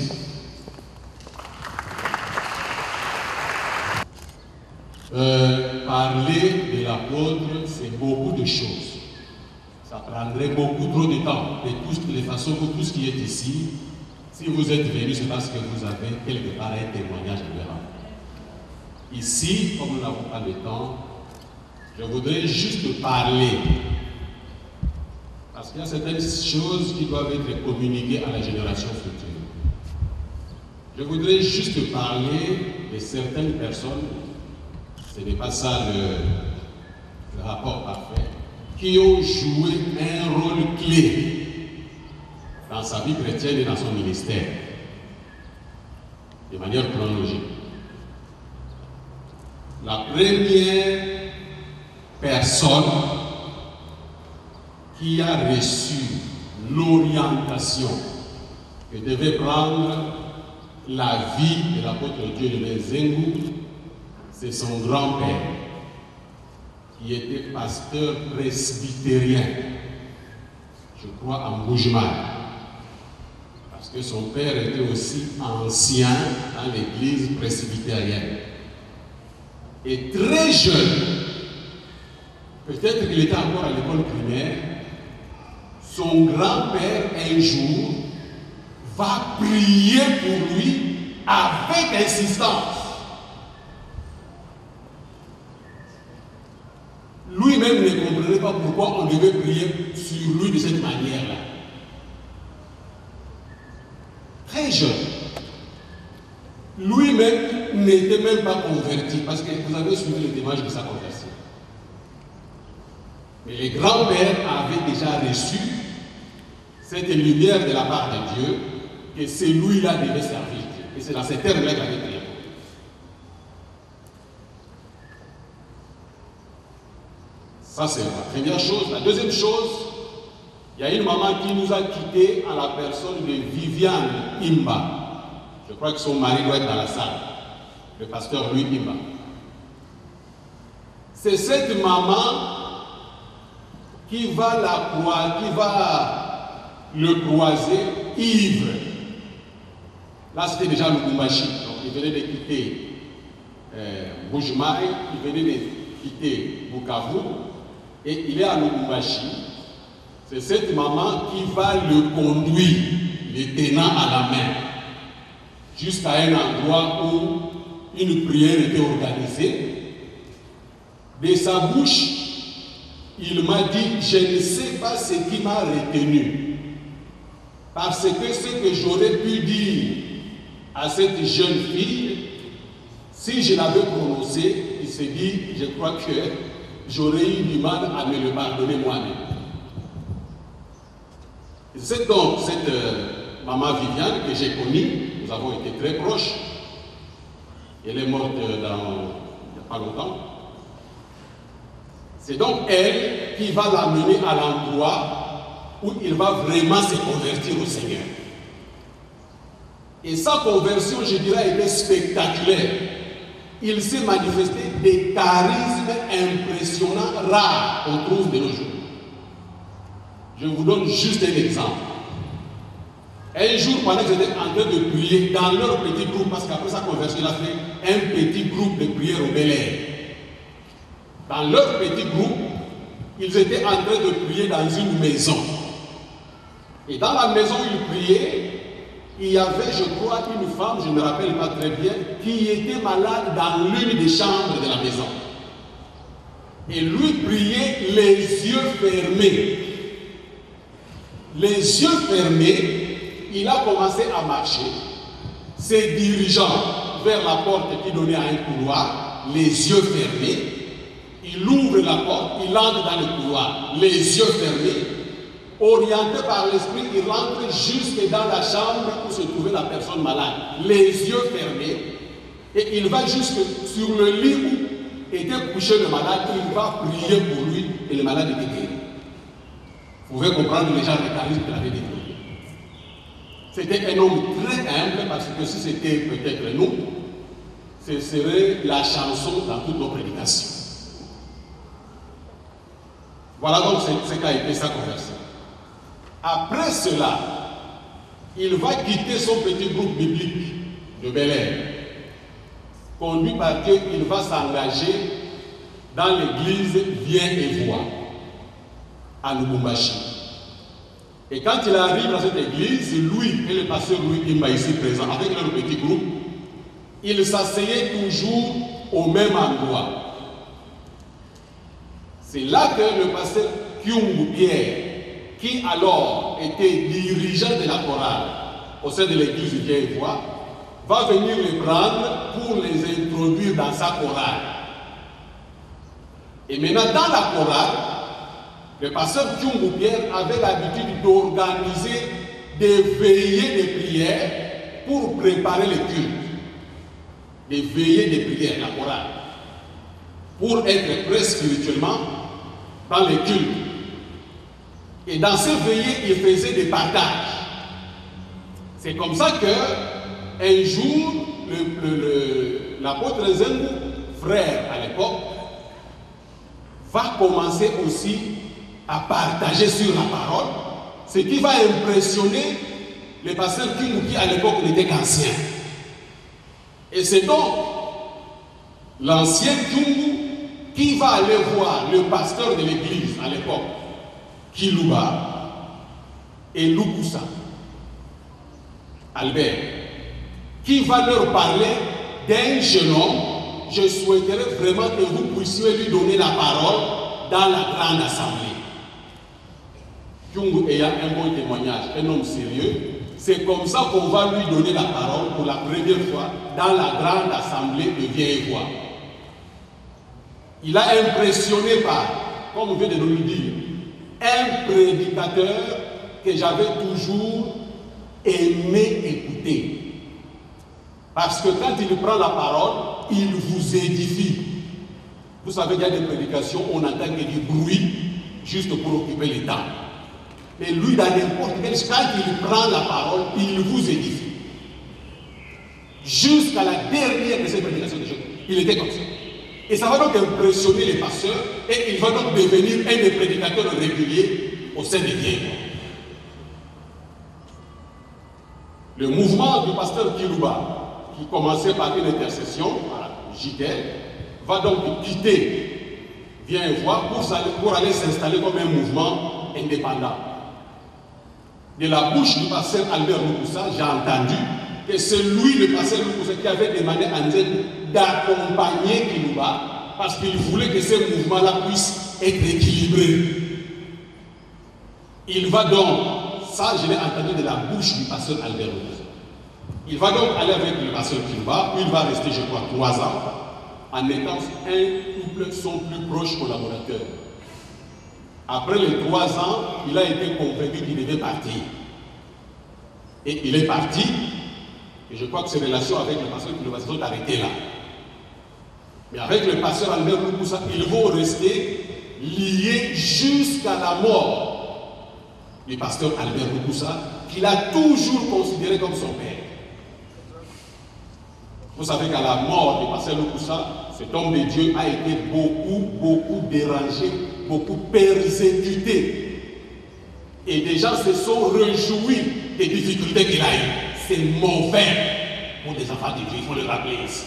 parler de l'apôtre, c'est beaucoup de choses. Ça prendrait beaucoup trop de temps. De toutes les façons, pour tout ce qui est ici, si vous êtes venu, c'est parce que vous avez quelque part un témoignage à faire. Ici, comme nous n'avons pas de temps, je voudrais juste parler. Parce qu'il y a certaines choses qui doivent être communiquées à la génération future. Je voudrais juste parler de certaines personnes, ce n'est pas ça le rapport parfait, qui ont joué un rôle clé dans sa vie chrétienne et dans son ministère, de manière chronologique. La première personne qui a reçu l'orientation que devait prendre la vie de l'apôtre Dieu de Zengou, c'est son grand-père, qui était pasteur presbytérien, je crois en Boujmal, parce que son père était aussi ancien dans l'église presbytérienne. Et très jeune, peut-être qu'il était encore à l'école primaire, son grand-père un jour va prier pour lui avec insistance. Lui-même ne comprenait pas pourquoi on devait prier sur lui de cette manière-là. Très jeune. Lui-même n'était même pas converti, parce que vous avez suivi le témoignage de sa conversion. Mais les grands-pères avaient déjà reçu cette lumière de la part de Dieu, que celui-là devait servir Dieu. Et c'est dans ces termes-là qu'il avait prié. Ça, c'est la première chose. La deuxième chose, il y a une maman qui nous a quittés en la personne de Viviane Imba. Je crois que son mari doit être dans la salle, le pasteur Louis Imba. C'est cette maman qui va le croiser ivre. Là, c'était déjà le Lubumbashi. Donc, il venait de quitter Boujmaï, il venait de quitter Bukavu, et il est à Lubumbashi. C'est cette maman qui va le conduire, le tenant à la main, jusqu'à un endroit où une prière était organisée. De sa bouche, il m'a dit, je ne sais pas ce qui m'a retenu. Parce que ce que j'aurais pu dire à cette jeune fille, si je l'avais prononcé, il s'est dit, je crois que j'aurais eu du mal à me le pardonner moi-même. C'est donc cette maman Viviane que j'ai connue, nous avons été très proches. Elle est morte il n'y a pas longtemps. C'est donc elle qui va l'amener à l'endroit où il va vraiment se convertir au Seigneur. Et sa conversion, je dirais, était spectaculaire. Il s'est manifesté des charismes impressionnants, rares, qu'on trouve de nos jours. Je vous donne juste un exemple. Un jour, pendant que j'étais en train de prier dans leur petit groupe, parce qu'après sa conversion, il a fait un petit groupe de prière au Bel-Air. Dans leur petit groupe, ils étaient en train de prier dans une maison. Et dans la maison où ils priaient, il y avait, je crois, une femme, je ne me rappelle pas très bien, qui était malade dans l'une des chambres de la maison. Et lui priait les yeux fermés. Les yeux fermés, il a commencé à marcher, se dirigeant vers la porte qui donnait à un couloir, les yeux fermés. Il ouvre la porte, il entre dans le couloir, les yeux fermés. Orienté par l'esprit, il rentre jusque dans la chambre où se trouvait la personne malade, les yeux fermés, et il va jusque sur le lit où était couché le malade, il va prier pour lui, et le malade était guéri. Vous pouvez comprendre le genre de charisme qu'il avait développé. C'était un homme très humble, parce que si c'était peut-être nous, ce serait la chanson dans toutes nos prédications. Voilà donc ce qu'a été sa conversion. Après cela, il va quitter son petit groupe biblique de Bel-Air. Conduit par Dieu, il va s'engager dans l'église Viens et Vois à Lubumbashi. Et quand il arrive dans cette église, lui et le pasteur Louis Kimba ici présent, avec leur petit groupe, ils s'asseyaient toujours au même endroit. C'est là que le pasteur Kyungu Pierre, qui alors était dirigeant de la chorale au sein de l'église Viens et Vois, va venir les prendre pour les introduire dans sa chorale. Et maintenant, dans la chorale, le pasteur Kyungu Pierre avait l'habitude d'organiser des veillées de prières pour préparer le culte. Des veillées de prières, la chorale, pour être prêt spirituellement dans le culte. Et dans ces veillées, il faisait des partages. C'est comme ça que un jour, l'apôtre Zengu, frère à l'époque, va commencer aussi à partager sur la parole, ce qui va impressionner le pasteur Kyungu qui à l'époque n'était qu'ancien. Et c'est donc l'ancien Kyungu qui va aller voir le pasteur de l'église à l'époque, Kiluba et Lukusa, Albert, qui va leur parler d'un jeune homme. Je souhaiterais vraiment que vous puissiez lui donner la parole dans la grande assemblée. Kyungu ayant un bon témoignage, un homme sérieux, c'est comme ça qu'on va lui donner la parole pour la première fois dans la grande assemblée de Viens et Vois. Il a impressionné par, comme on vient de nous le dire, un prédicateur que j'avais toujours aimé écouter. Parce que quand il prend la parole, il vous édifie. Vous savez, il y a des prédications, on entend que du bruit, juste pour occuper les temps. Mais lui, dans n'importe quel cas, quand il prend la parole, il vous édifie. Jusqu'à la dernière de ces prédications de Jésus, il était comme ça. Et ça va donc impressionner les pasteurs, et il va donc devenir un des prédicateurs réguliers au sein des vieilles. Le mouvement du pasteur Kiluba, qui commençait par une intercession, voilà, JTL, va donc quitter Viens et Vois pour aller s'installer comme un mouvement indépendant. De la bouche du pasteur Albert Lukusa, j'ai entendu que c'est lui, le pasteur Lukusa, qui avait demandé à Nzelu d'accompagner Kiluba parce qu'il voulait que ce mouvement-là puisse être équilibré. Il va donc, ça je l'ai entendu de la bouche du pasteur Albert Lukusa, il va donc aller avec le pasteur Kiluba, il va rester, je crois, 3 ans, en étant un couple, son plus proche collaborateur. Après les 3 ans, il a été convaincu qu'il devait partir. Et il est parti. Et je crois que ses relations avec le pasteur Kiluba se sont arrêtées là. Mais avec le pasteur Albert Lukusa, ils vont rester liés jusqu'à la mort du pasteur Albert Lukusa, qu'il a toujours considéré comme son père. Vous savez qu'à la mort du pasteur Lukusa, cet homme de Dieu a été beaucoup dérangé, beaucoup persécuté. Et des gens se sont réjouis des difficultés qu'il a eues. C'est mauvais pour des enfants de Dieu, il faut le rappeler ici.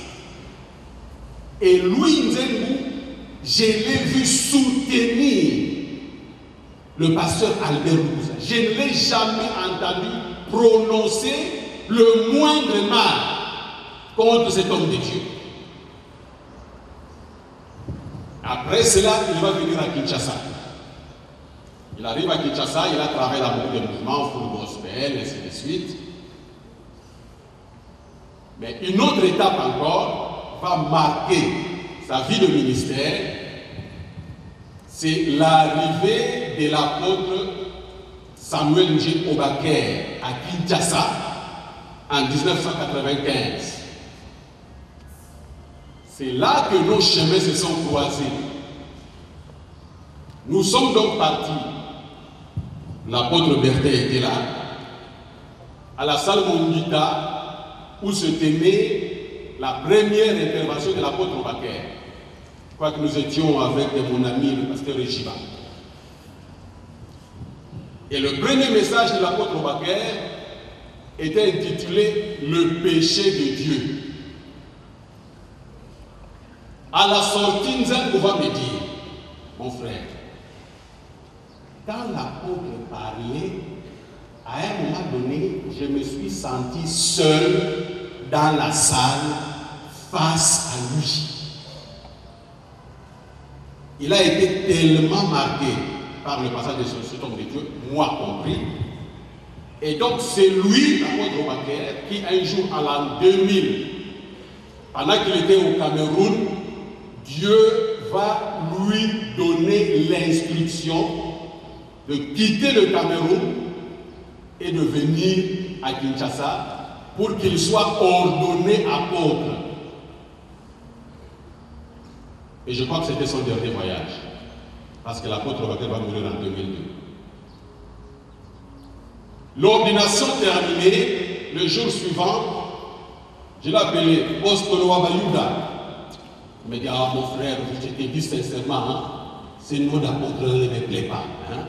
Et Louis Nzengu, je l'ai vu soutenir le pasteur Albert Lukusa. Je ne l'ai jamais entendu prononcer le moindre mal contre cet homme de Dieu. Après cela, il va venir à Kinshasa. Il arrive à Kinshasa, il a travaillé dans beaucoup de mouvements, full gospel, ainsi de suite. Mais une autre étape encore va marquer sa vie de ministère, c'est l'arrivée de l'apôtre Samuel Njé Obaker à Kinshasa en 1995. C'est là que nos chemins se sont croisés. Nous sommes donc partis. L'apôtre Berthe était là, à la salle Mongita, où se tenait la première intervention de l'apôtre Obaker. Je crois que nous étions avec mon ami le pasteur Ejiba. Et le premier message de l'apôtre Obaker était intitulé « Le péché de Dieu ». À la sortie, Nzambe va me dire, mon frère, quand l'apôtre parlait, à un moment donné, je me suis senti seul dans la salle face à lui. Il a été tellement marqué par le passage de cet homme de Dieu, moi compris. Et donc c'est lui, l'apôtre Ouaké, qui un jour à l'an 2000, pendant qu'il était au Cameroun, Dieu va lui donner l'instruction de quitter le Cameroun et de venir à Kinshasa pour qu'il soit ordonné apôtre. Et je crois que c'était son dernier voyage, parce que l'apôtre Ouaké va mourir en 2002. L'ordination terminée, le jour suivant, je l'ai appelé Postoloa Bayuda. Il m'a dit, ah mon frère, je te dis sincèrement, hein, ce nom d'apôtre ne me plaît pas. Hein.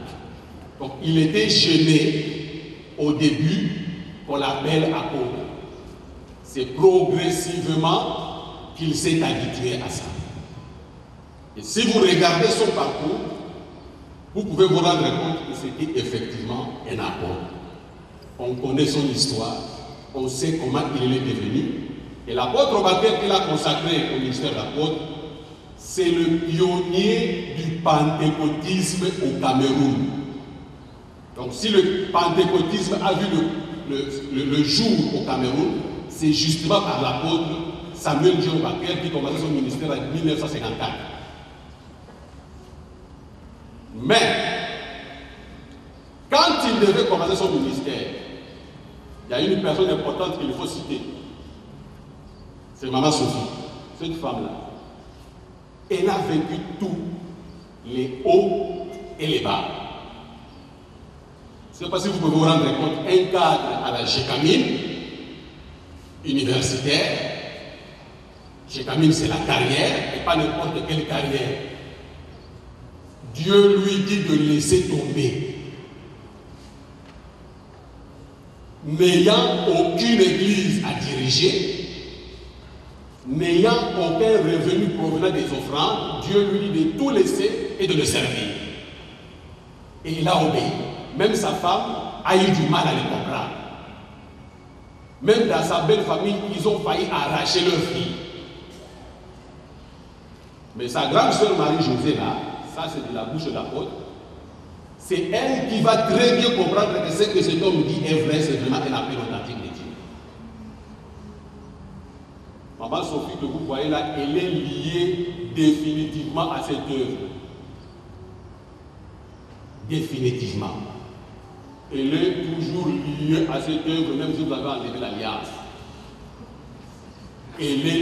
Donc il était gêné au début qu'on l'appelle apôtre. C'est progressivement qu'il s'est habitué à ça. Et si vous regardez son parcours, vous pouvez vous rendre compte que c'était effectivement un apôtre. On connaît son histoire, on sait comment il est devenu. Et l'apôtre Ouaké qu'il a consacré au ministère d'apôtre, c'est le pionnier du pentecôtisme au Cameroun. Donc si le pentecôtisme a vu le jour au Cameroun, c'est justement par l'apôtre Samuel Dion Ouaké qui commençait son ministère en 1954. Mais, quand il devait commencer son ministère, il y a une personne importante qu'il faut citer. C'est Maman Sophie, cette femme-là. Elle a vécu tous les hauts et les bas. Je ne sais pas si vous pouvez vous rendre compte, un cadre à la Gécamine, universitaire. Gécamine, c'est la carrière, et pas n'importe quelle carrière. Dieu lui dit de laisser tomber. N'ayant aucune église à diriger, n'ayant aucun revenu provenant des offrandes, Dieu lui dit de tout laisser et de le servir. Et il a obéi. Même sa femme a eu du mal à le comprendre. Même dans sa belle famille, ils ont failli arracher leur fille. Mais sa grande sœur Marie-Josée, là, ça c'est de la bouche de l'apôtre, c'est elle qui va très bien comprendre que ce que cet homme dit est vrai, c'est vraiment un appel authentique de Dieu. Maman Sophie que vous voyez là, elle est liée définitivement à cette œuvre. Définitivement. Elle est toujours liée à cette œuvre, même si vous avez enlevé l'alliance. Elle est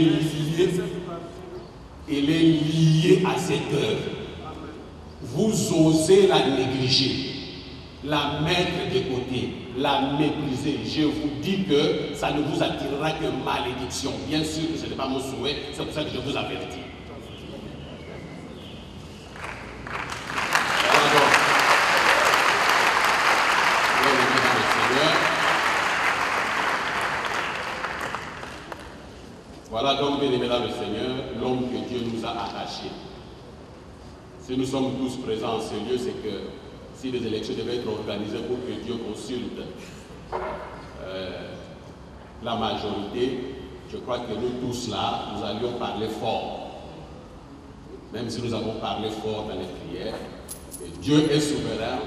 liée à cette œuvre. Vous osez la négliger, la mettre de côté, la mépriser. Je vous dis que ça ne vous attirera que malédiction. Bien sûr que ce n'est pas mon souhait, c'est pour ça que je vous avertis. Voilà donc, bien aimé dans le Seigneur, l'homme que Dieu nous a attaché. Si nous sommes tous présents en ce lieu, c'est que si les élections devaient être organisées pour que Dieu consulte la majorité, je crois que nous tous là, nous allions parler fort. Même si nous avons parlé fort dans les prières, Dieu est souverain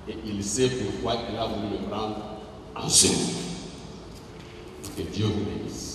et il sait pourquoi il a voulu le prendre en ce moment. Que Dieu vous bénisse.